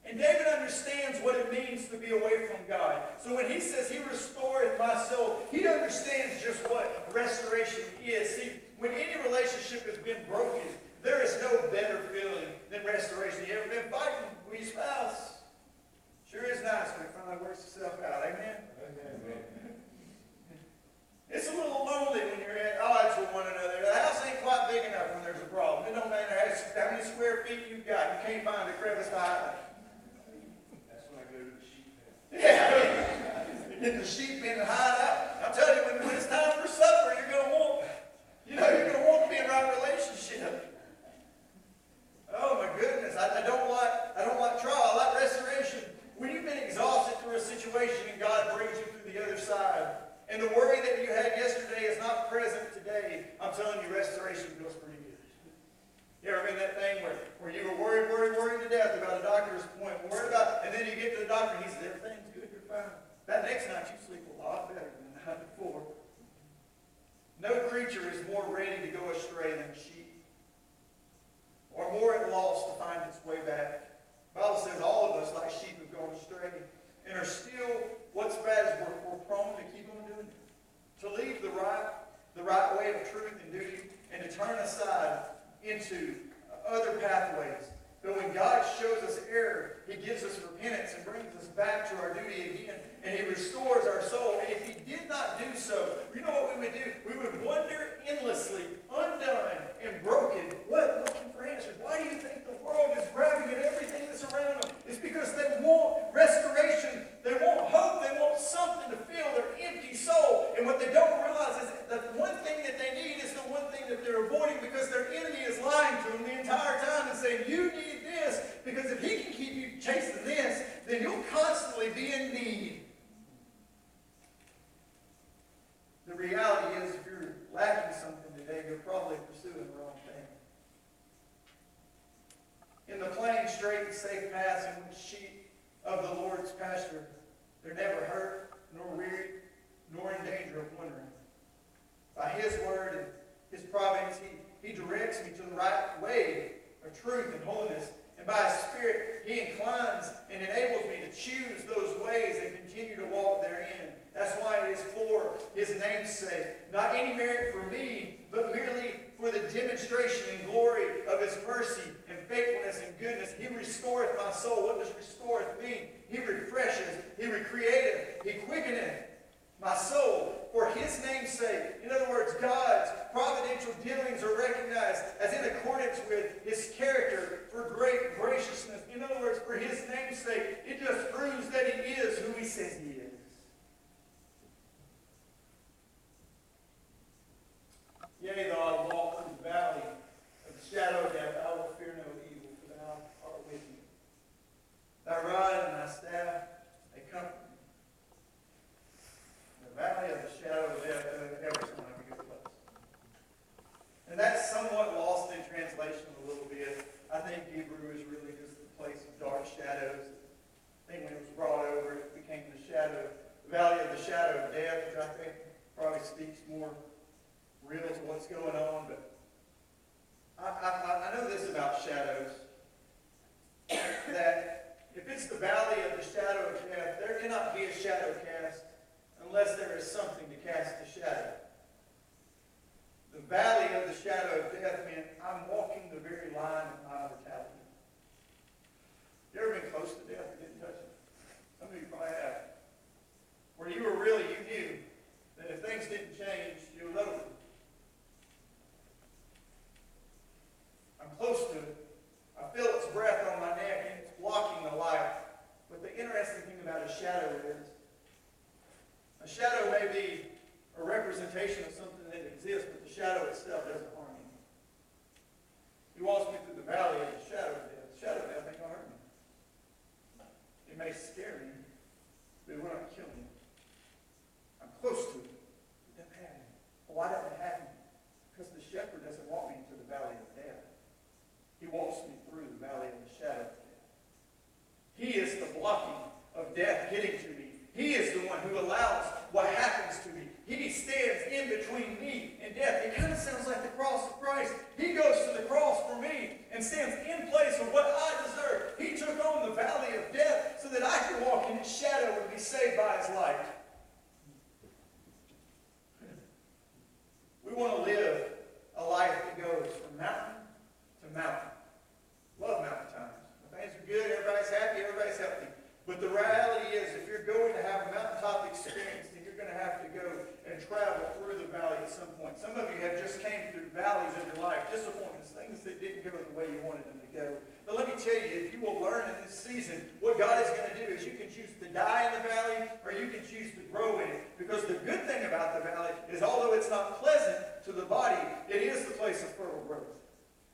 And David understands what it means to be away from God. So when he says he restoreth my soul, he understands just what restoration is. See, when any relationship has been broken, there is no better feeling than restoration. You ever been fighting with your spouse? Sure is nice when it finally works itself out. Amen? Amen. It's a little lonely when you're at odds with one another. The house ain't quite big enough when there's a problem. It don't matter how many square feet you've got. You can't find a crevice to hide. That's when I go to the sheep pen. Yeah. Get the sheep pen and hide out. I'll tell you, when it's time for supper, you're going to want to be in the right relationship. Oh my goodness, I don't like trial. I like restoration. When you've been exhausted through a situation and God brings you through the other side, and the worry that you had yesterday is not present today, I'm telling you, restoration feels pretty good. You ever been that thing where you were worried to death about a doctor's appointment, and then you get to the doctor and he says, everything's good, you're fine. That next night you sleep a lot better than the night before. No creature is more ready to go astray than a sheep, or more at loss to find its way back. The Bible says all of us, like sheep, have gone astray, and are still, what's bad is we're prone to keep on doing it, to into other pathways. But when God shows us error, He gives us repentance and brings us back to our duty again. And He restores our soul. And if He did not do so, you know what we would do? We would wander endlessly, undone and broken, looking for answers. Why do you think the world is grabbing at everything that's around them? It's because they want restoration. They want hope. They want something to fill their empty soul. And what they don't realize is that the one thing that they need is the one thing that they're avoiding, because their enemy is lying to them the entire time and saying, you need this, because if he can keep you chasing this, then you'll constantly be in need. The reality is, if you're lacking something today, you're probably pursuing the wrong thing. In the plain, straight, and safe paths in which sheep of the Lord's pasture, they're never hurt, nor weary, nor in danger of wandering. By His word and His providence, He directs me to the right way of truth and holiness. And by His Spirit, He inclines and enables me to choose those ways and continue to walk therein. That's why it is for His name's sake. Not any merit for me, but merely for the demonstration and glory of His mercy and faithfulness and goodness. He restoreth my soul. What does restoreth mean? He refreshes, He recreateth, He quickeneth my soul for His name's sake. In other words, God's providential dealings are recognized as in accordance with His character for great graciousness. In other words, for His name's sake, it just proves that He is who He says He is. Yea, though I walk through the valley of the shadow of death, I will fear no evil, for Thou art with me. Thy rod and Thy staff, they comfort me. The valley of the shadow of death, ever sound like a good place. And that's somewhat lost in translation a little bit. I think Hebrew is really just the place of dark shadows. I think when it was brought over, it became the valley of the shadow of death, which I think probably speaks more real to what's going on. But I know this about shadows, that if it's the valley of the shadow of death, there cannot be a shadow cast unless there is something to cast the shadow. The valley of the shadow of death meant I'm walking the very line of my mortality. You ever been close to death and didn't touch it? Some of you probably have. Where you were really, you knew that if things didn't change, you were over. I'm close to it. I feel its breath on my neck and it's blocking the light. But the interesting thing about a shadow is, a shadow may be a representation of something that exists, but the shadow itself doesn't harm you. He walks me through the valley of the shadow of death. The shadow of death ain't going to hurt me. It may scare me, but it will not kill me. I'm close to it. It doesn't have me. Why doesn't it have me? Because the shepherd doesn't walk me into the valley of death. He walks me through the valley of the shadow of death. He is the blocking of death getting to me. He is the one who allows what happens to me. He stands in between me and death. It kind of sounds like the cross of Christ. He goes to the cross for me and stands in place of what I deserve. He took on the valley of death so that I could walk in its shadow and be saved by His light. We want to live a life that goes from mountain to mountain. Love mountain times. When things are good, everybody's happy, everybody's healthy. But the reality is, if you're going to have a mountaintop experience, then you're going to have to go and travel through the valley at some point. Some of you have just came through valleys in your life, disappointments, things that didn't go the way you wanted them to go. But let me tell you, if you will learn in this season, what God is going to do is you can choose to die in the valley or you can choose to grow in it. Because the good thing about the valley is, although it's not pleasant to the body, it is the place of fertile growth.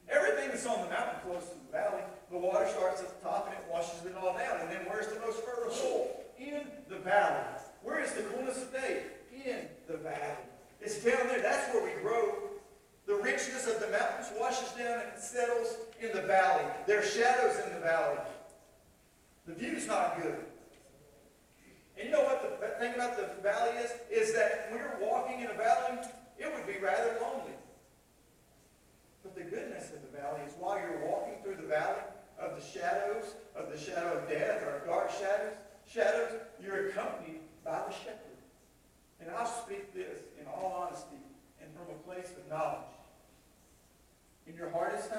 Everything that's on the mountain flows to the valley. The water starts at the top and it washes it all down. And then where's the most fertile soil? In the valley. Where is the coolness of day? In the valley. It's down there. That's where we grow. The richness of the mountains washes down and it settles in the valley. There are shadows in the valley. The view's not good. And you know what the thing about the valley is that when you're walking in a valley, it would be rather lonely. But the goodness of the valley is while you're walking through the valley of the shadow of death, or dark shadows, you're accompanied by the shepherd. And I'll speak this in all honesty and from a place of knowledge. In your hardest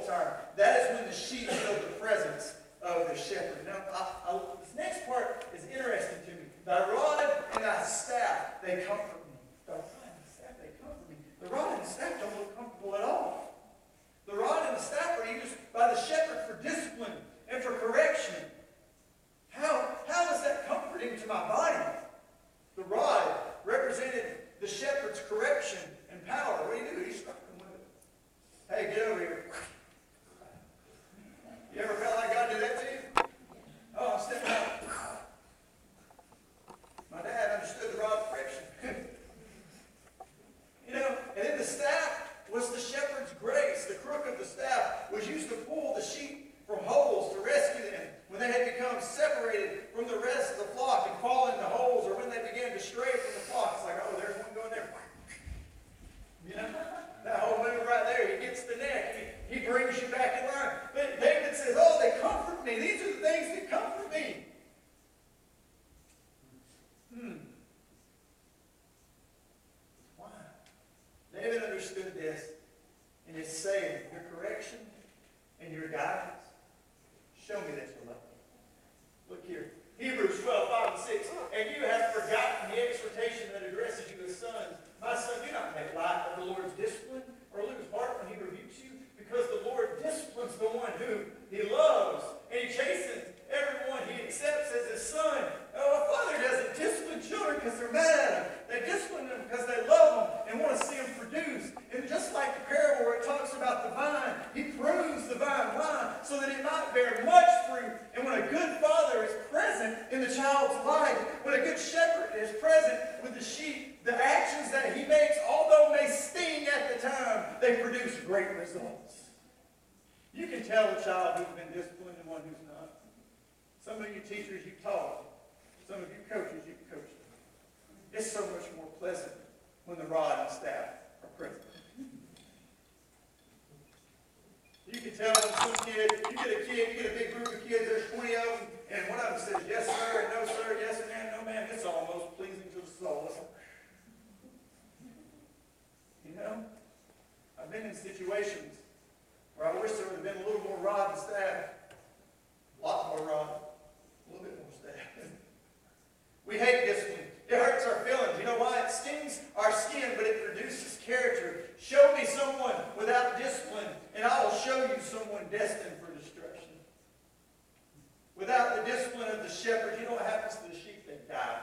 the time. That is when the sheep feel the presence of the shepherd. Now, this next part is interesting to me. Thy rod and thy staff, they comfort me. Thy rod and the staff, they comfort me. The rod and the staff don't look comfortable at all. The rod and the staff are used by the shepherd for discipline and for correction. How is that comforting to my body? The rod represented the shepherd's correction and power. What do? He's struck them with it. Hey, get over here. You ever felt like God did that to you? Oh, I'm stepping out. My dad understood the rod of correction. You know, and then the staff was the shepherd's grace. The crook of the staff was used to pull the sheep from holes to rescue them when they had become separated from the rest of the flock and fall into holes, or when they began to stray from the flock. It's like, oh, there's one going there. You know, that whole move right there, he gets the neck. He brings you back in line. But David says, oh, they comfort me. These are the things that comfort me. Why? David understood this in his saying, your correction and your guidance. Show me that you love me. Look here. Hebrews 12:5-6. And you have forgotten the exhortation that addresses you as sons. My son, do not make light of the Lord's discipline or lose heart when he rebukes you, because the Lord disciplines the one who he loves, and he chastens everyone he accepts as his son. Oh, a father doesn't discipline children because they're mad at him. They discipline them because they love them and want to see them produce. And just like the parable where it talks about the vine, he prunes the vine. Why? So that it might bear much fruit. And when a good father is present in the child's life, when a good shepherd is present with the sheep, the actions that he makes, although may sting at the time, they produce great results. You can tell a child who's been disciplined and one who's not. Some of you teachers, you've taught them. Some of you coaches, you've coached them. It's so much more pleasant when the rod and staff are present. You can tell when some kid, you get a big group of kids, there's 20 of them, and one of them says, yes, sir, and no, sir, yes, and no, ma'am. It's almost pleasing to the soul. You know, I've been in situations where I wish there would have been a little more rod and staff. A lot more rod, a little bit more staff. We hate discipline. It hurts our feelings. You know why? It stings our skin, but it produces character. Show me someone without discipline, and I will show you someone destined for destruction. Without the discipline of the shepherd, you know what happens to the sheep? They die.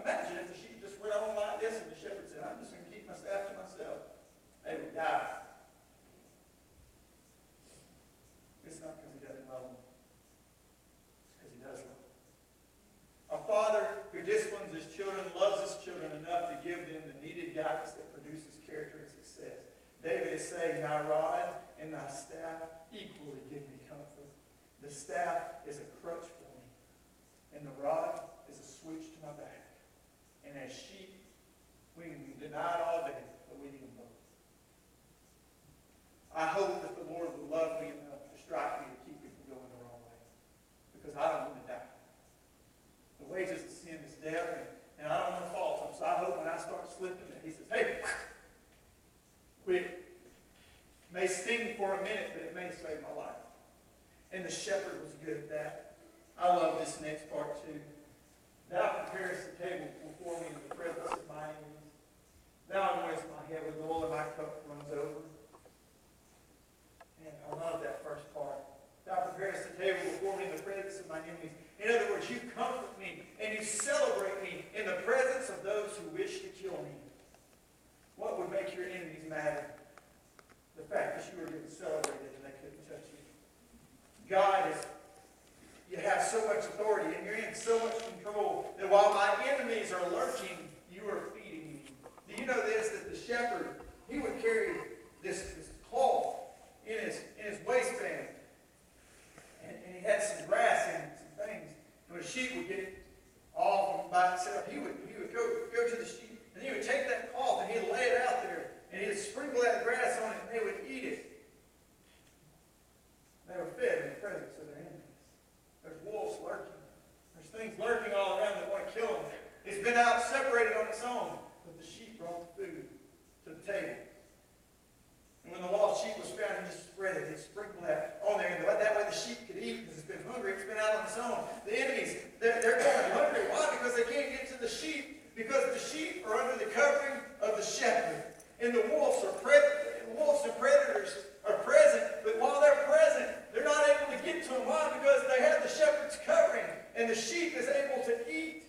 Imagine if the sheep just went on like this, and the shepherd said, I'm just going to keep my staff to myself. They would die. It's not because he doesn't love them. It's because he does love them. A father who disciplines his children loves his children enough to give them the needed guidance that produces character and success. David is saying, thy rod and thy staff equally give me comfort. The staff is a crutch for me, and the rod is a switch to my back. And as sheep, we can be denied all day, but we need them both. I hope that the Lord will love me enough to strike me to keep me from going the wrong way, because I don't want to die. The wages of sin is death, and I don't want to falter him. So I hope when I start slipping that he says, hey, quit. It may sting for a minute, but it may save my life. And the shepherd was good at that. I love this next part too. Thou preparest the table before me in the presence of my enemies. Thou anointest my head with oil, and my cup runs over. Man, I love that first part. Thou preparest the table before me in the presence of my enemies. In other words, you comfort me and you celebrate me in the presence of those who wish to kill me. What would make your enemies mad? The fact that you were getting celebrated and they couldn't touch you. God is, you have so much authority and you're in so much control that while my enemies are lurking, you are feeding me. Do you know this, that the shepherd, he would carry this cloth in his waistband. And he had some grass in it, some things. And the sheep would get off and sprinkle that on there. And that way the sheep could eat because it's been hungry. It's been out on its own. The enemies, they're going hungry. Why? Because they can't get to the sheep. Because the sheep are under the covering of the shepherd. And the wolves and predators are present. But while they're present, they're not able to get to them. Why? Because they have the shepherd's covering. And the sheep is able to eat.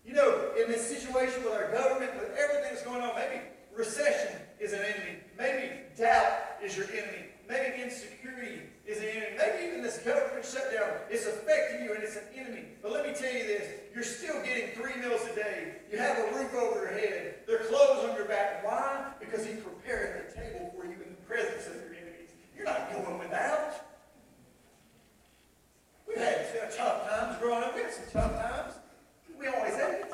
You know, in this situation with our government, with everything that's going on, maybe recession is an enemy. Maybe doubt is your enemy. Maybe insecurity is an enemy. Maybe even this government shutdown is affecting you and it's an enemy. But let me tell you this. You're still getting 3 meals a day. You have a roof over your head. There are clothes on your back. Why? Because He prepared the table for you in the presence of your enemies. You're not going without. We've had tough times growing up. We had some tough times. We always had it.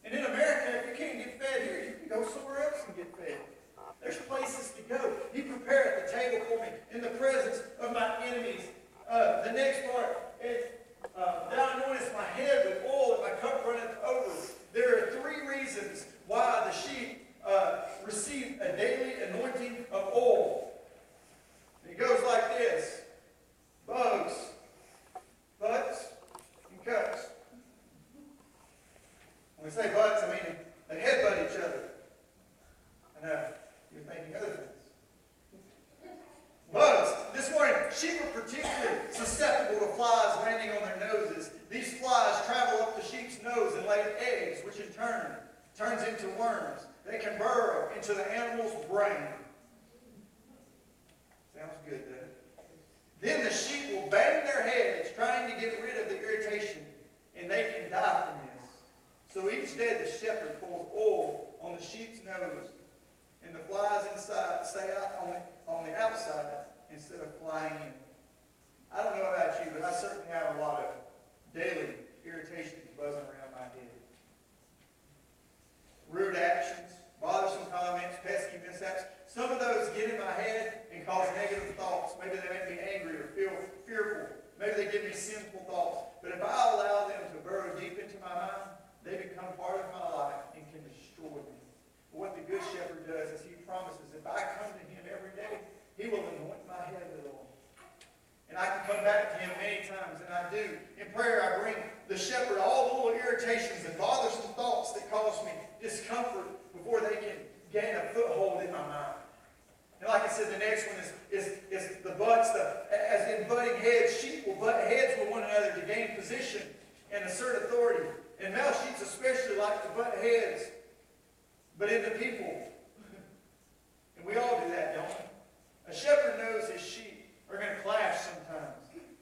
And in America, if you can't get fed here, you can go somewhere else and get fed. There's places to go. He prepared the table for me in the presence of my enemies. The next part is, thou anointest my head with oil and my cup runneth over. There are 3 reasons why the sheep receive a daily anointing of oil. It goes like this. Bugs, butts, and cuts. When we say butts, I mean they headbutt each other. I know, you're thinking other things. Bugs. This morning, sheep are particularly susceptible to flies landing on their noses. These flies travel up the sheep's nose and lay eggs, which in turn turns into worms. They can burrow into the animal's brain. Sounds good, doesn't it? Then the sheep will bang their heads trying to get rid of the irritation, and they can die from this. So each day the shepherd pours oil on the sheep's nose, and the flies inside stay out on the outside instead of flying in. I don't know about you, but I certainly have a lot of daily irritations buzzing around my head. Rude actions, bothersome comments, pesky mishaps. Some of those get in my head and cause negative thoughts. Maybe they make me angry or feel fearful. Maybe they give me sinful thoughts. But if I allow them to burrow deep into my mind, they become part of my life and can destroy me. But what the Good Shepherd does is He promises if I come to Him every day, He will anoint my head with oil. And I can come back to Him many times, and I do. In prayer, I bring the shepherd all the little irritations and bothersome thoughts that cause me discomfort before they can gain a foothold in my mind. And like I said, the next one is the butts. As in butting heads, sheep will butt heads with one another to gain position and assert authority. And male sheep especially like to butt heads, but into people. And we all do that, don't we? A shepherd knows his sheep are going to clash sometimes.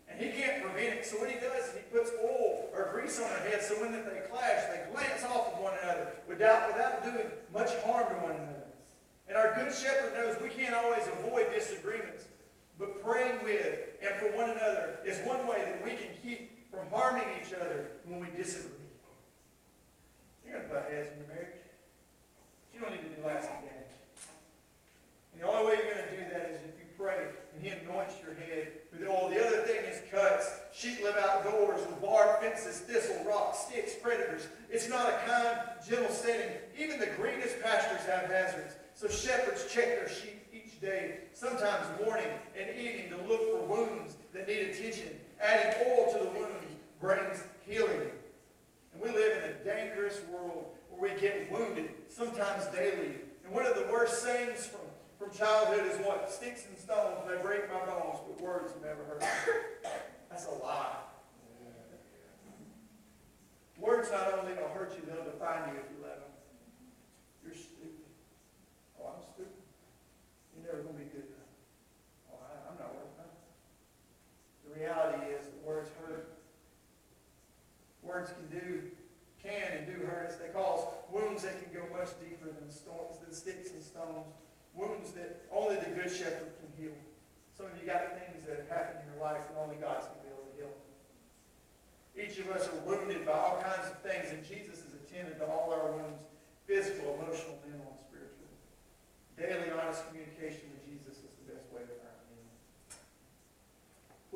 And he can't prevent it. So what he does is he puts oil or grease on their heads so when they clash, they glance off of one another without doing much harm to one another. And our Good Shepherd knows we can't always avoid disagreements, but praying with and for one another is one way that we can keep from harming each other when we disagree. You're going to butt heads in your marriage. You don't need to do lasting damage. And the only way you're going to do that is if you pray and He anoints your head with oil. The other thing is cuts. Sheep live outdoors with barbed fences, thistle, rocks, sticks, predators. It's not a kind, gentle setting. Even the greenest pastures have hazards. So shepherds check their sheep each day, sometimes morning and evening, to look for wounds that need attention. Adding oil to the wounds brings healing. And we live in a dangerous world where we get wounded, sometimes daily. And one of the worst sayings from childhood is what? Sticks and stones may break my bones, but words will never hurt me. That's a lie. Words not only will hurt you, they'll define you if you let them. You're stupid. Oh, I'm stupid. You're never going to be good enough. Oh, I'm not worth nothing. The reality is that words hurt. Words can and do hurt us. They cause wounds that can go much deeper than sticks and stones. Wounds that only the Good Shepherd can heal. Some of you got things that have happened in your life that only God's going to be able to heal. Each of us are wounded by all kinds of things, and Jesus is attended to all our wounds, physical, emotional, mental, and spiritual. Daily, honest communication with Jesus is the best way to find Him.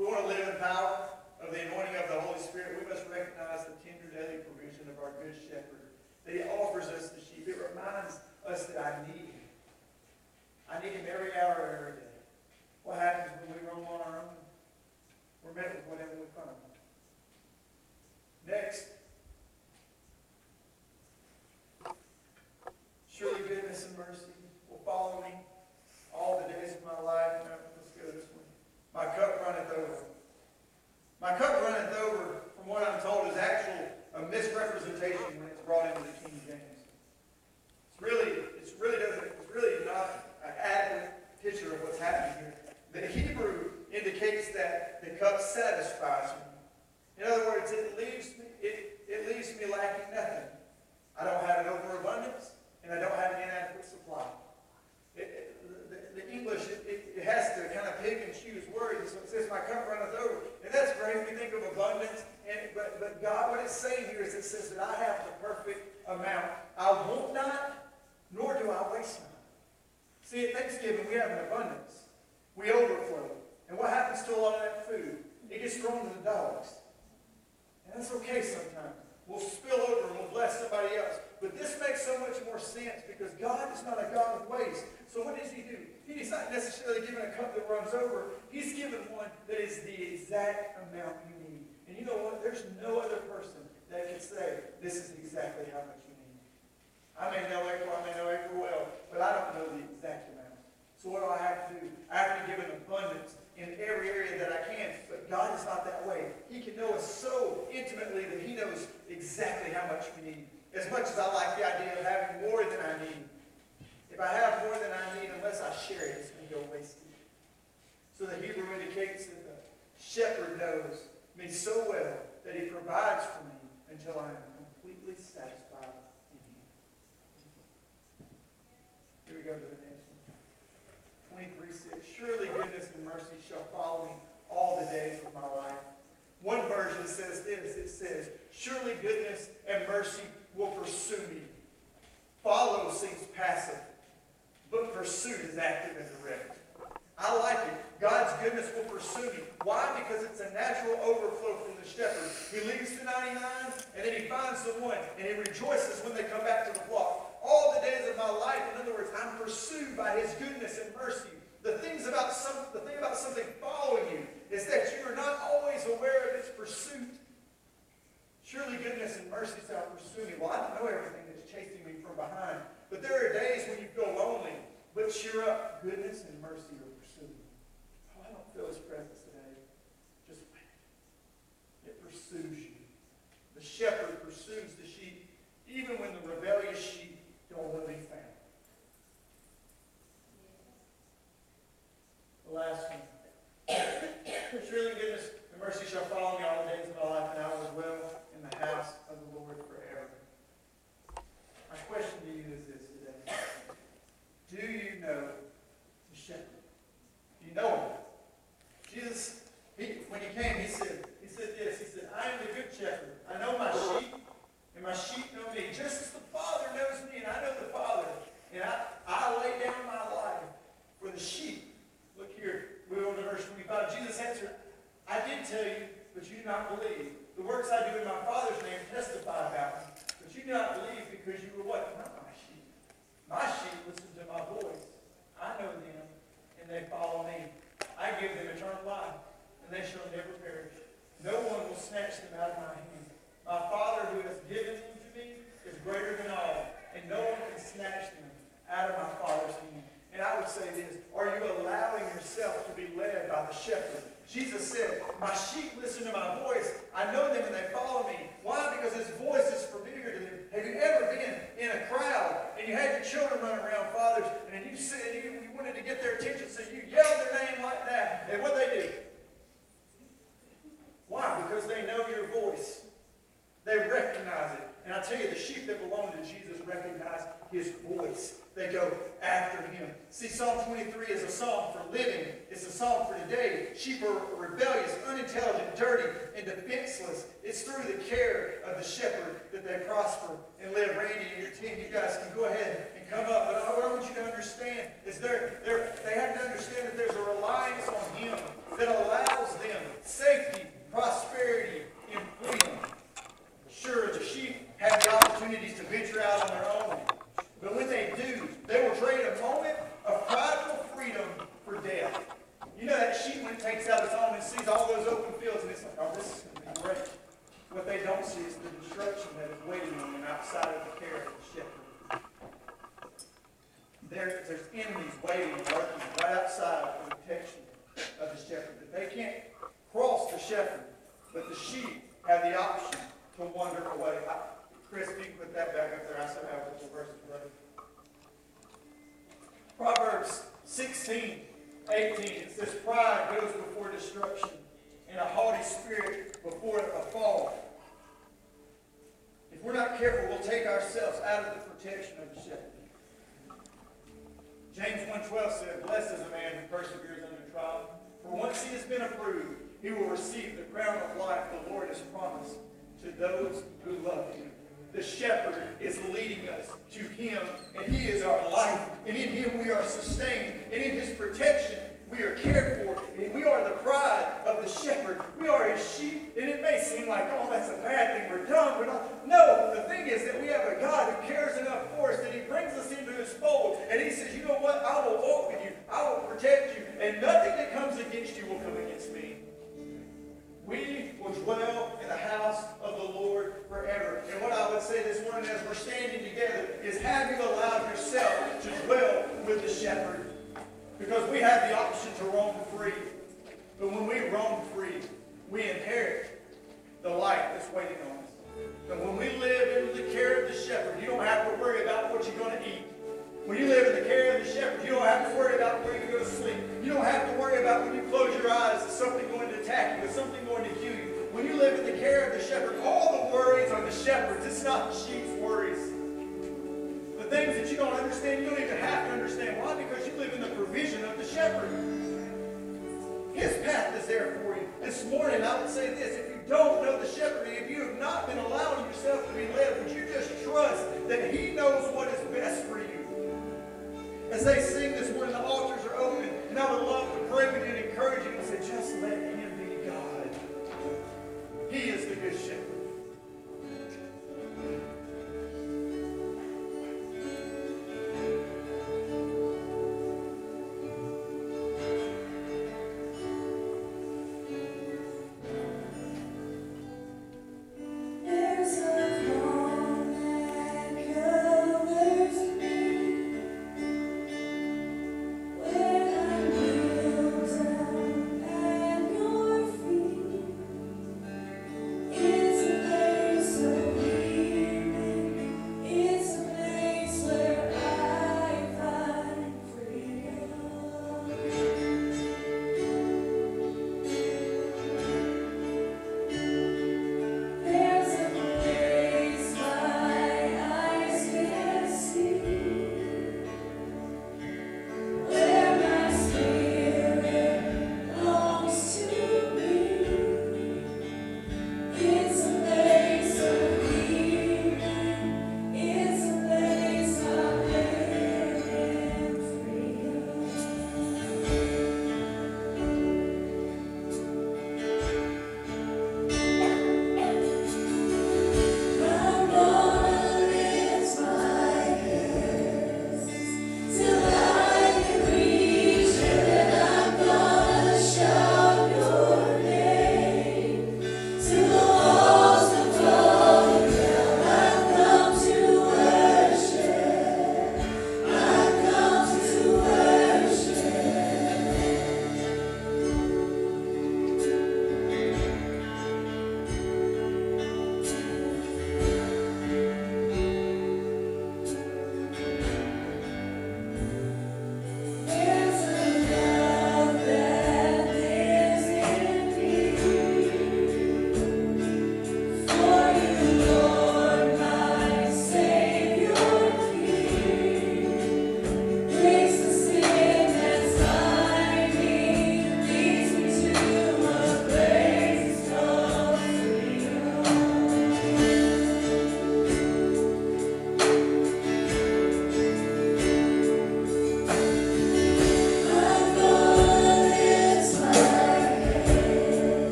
We want to live in power of the anointing of the Holy Spirit. We must recognize the tender daily provision of our Good Shepherd, that He offers us the sheep. It reminds us that I need Him. I need Him every hour of every day. cup satisfies me. In other words, it leaves me lacking nothing. I don't have an overabundance, and I don't have an inadequate supply. The English, it has to kind of pick and choose words. So it says, my cup runneth over. And that's great. We think of abundance. But God, what it's saying here is it says that I have the perfect amount. I want not, nor do I waste not. See, at Thanksgiving, we have an abundance. We overflow. And what happens to a lot of that food? It gets thrown to the dogs. And that's okay sometimes. We'll spill over and we'll bless somebody else. But this makes so much more sense because God is not a God of waste. So what does he do? He's not necessarily giving a cup that runs over. He's given one that is the exact amount you need. And you know what? There's no other person that can say, this is exactly how much you need. I may know April well, but I don't know the exact amount. So what do I have to do? I have to give an abundance in every area that I can. But God is not that way. He can know us so intimately that he knows exactly how much we need. As much as I like the idea of having more than I need, if I have more than I need, unless I share it, it's going to go wasted. So the Hebrew indicates that the shepherd knows me so well that he provides for me until I am completely satisfied in him. Here we go to the next one. 23:6. Surely goodness and mercy shall follow me all the days of my life. One version says this. It says, surely goodness and mercy will pursue me. Follow seems passive, but pursuit is active and direct. I like it. God's goodness will pursue me. Why? Because it's a natural overflow from the shepherd. He leaves the 99, and then he finds the one, and he rejoices when they come back to the flock. All the days of my life, in other words, I'm pursued by his goodness and mercy. The thing about something following you is that you are not always aware of its pursuit. Surely goodness and mercy shall pursue me. Well, I don't know everything that's chasing me from behind. But there are days when you feel lonely. But cheer up. Goodness and mercy are pursuing you. Oh, I don't feel his presence today. Just wait. It pursues you. The shepherd pursues the sheep, even when the rebellious sheep don't want to be found. The last one. Surely goodness and mercy shall follow me all the days of my life, and I will dwell in the house of the Lord forever. My question to you is this today. Do you know the shepherd? Do you know him? Jesus, when he came, he said this. He said, I am the good shepherd. I know my sheep, and my sheep know me. Just as the Father knows me, and I know the Father. And I lay down my life for the sheep. Look here. We go to verse 25. Jesus answered, I did tell you, but you do not believe. The works I do in my Father's name testify about me. But you do not believe because you were what? Not my sheep. My sheep listen to my voice. I know them, and they follow me. I give them eternal life, and they shall never perish. No one will snatch them out of my hand. My Father who has given them to me is greater than all, and no one can snatch them out of my Father's hand. And I would say this, are you allowing yourself to be led by the shepherd? Jesus said, my sheep listen to my voice. I know them and they follow me. Why? Because his voice is familiar to them. Have you ever been in a crowd and you had your children running around, fathers, and you said you wanted to get their attention, so you yelled their name like that, and what they do? Why? Because they know your voice. They recognize it. And I tell you, the sheep that belong to Jesus recognize his voice. They go after him. See, Psalm 23 is a psalm for living. It's a psalm for today. Sheep are rebellious, unintelligent, dirty, and defenseless. It's through the care of the shepherd that they prosper and live. Randy and your team, you guys can go ahead and come up. But what I want you to understand is they have to understand that there's a reliance on him that allows them safety, prosperity, and freedom. Sure, the sheep have the opportunities to venture out on their own. But when they do, they will trade a moment of prideful freedom for death. You know that sheep when it takes out its own and sees all those open fields and it's like, oh, this is going to be great. What they don't see is the destruction that is waiting on them outside of the care of the shepherd. There's enemies waiting, lurking right outside of the protection of the shepherd. That they can't cross the shepherd, but the sheep have the option to wander away. Chris, you can put that back up there. I still have a couple verses, brother. Proverbs 16:18. It says, pride goes before destruction, and a haughty spirit before a fall. If we're not careful, we'll take ourselves out of the protection of the shepherd. James 1:12 said, "Blessed is the man who perseveres under trial, for once he has been approved, he will receive the crown of life the Lord has promised to those who love him." The shepherd is leading us to him, and he is our life. And in him we are sustained. And in his protection we are cared for. And we are the pride of the shepherd. We are his sheep. And it may seem like, oh, that's a bad thing. We're dumb. We're not. No, the thing is that we have a God who cares enough for us that he brings us into his fold. And he says, you know what? I will walk with you. I will protect you. And nothing that comes against you will come against me. We will dwell in the house of the Lord forever. And what I would say this morning as we're standing together is, have you allowed yourself to dwell with the shepherd? Because we have the option to roam free. But when we roam free, we inherit the life that's waiting on us. And when we live under the care of the shepherd, you don't have to worry about what you're going to eat. When you live in the care of the shepherd, you don't have to worry about where you go to sleep. You don't have to worry about when you close your eyes, is something going to attack you, is something going to kill you. When you live in the care of the shepherd, all the worries are the shepherd's. It's not the sheep's worries. The things that you don't understand, you don't even have to understand. Why? Because you live in the provision of the shepherd. His path is there for you. This morning, I would say this: if you don't know the shepherd, if you have not been allowing yourself to be led, would you just trust that he knows what is best for you? As they sing this morning, the altars are open, and I would love to pray with you and encourage you and say, just let him be God. He is the good shepherd.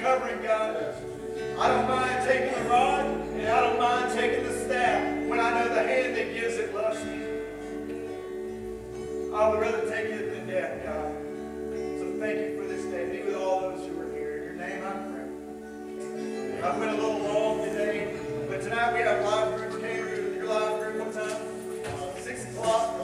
covering, God. I don't mind taking the rod, and I don't mind taking the staff when I know the hand that gives it loves me. I would rather take it than death, God. So thank you for this day. Be with all those who are here. In your name I pray. I went a little long today, but tonight we have live groups. Came to your live group what time? 6 o'clock.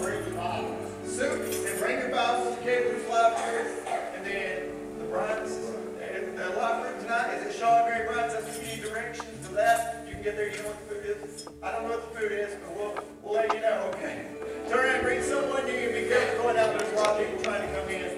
Bring the Bible. Soup and bring your Bibles to Cable's live group. And then the Bryant's, and the live group tonight is at Shaw and Mary Bryant's. If you need directions to that, you can get there. You know what the food is? I don't know what the food is, but we'll let you know, okay? Turn around and greet someone. You can be careful going out. There's a lot of people trying to come in.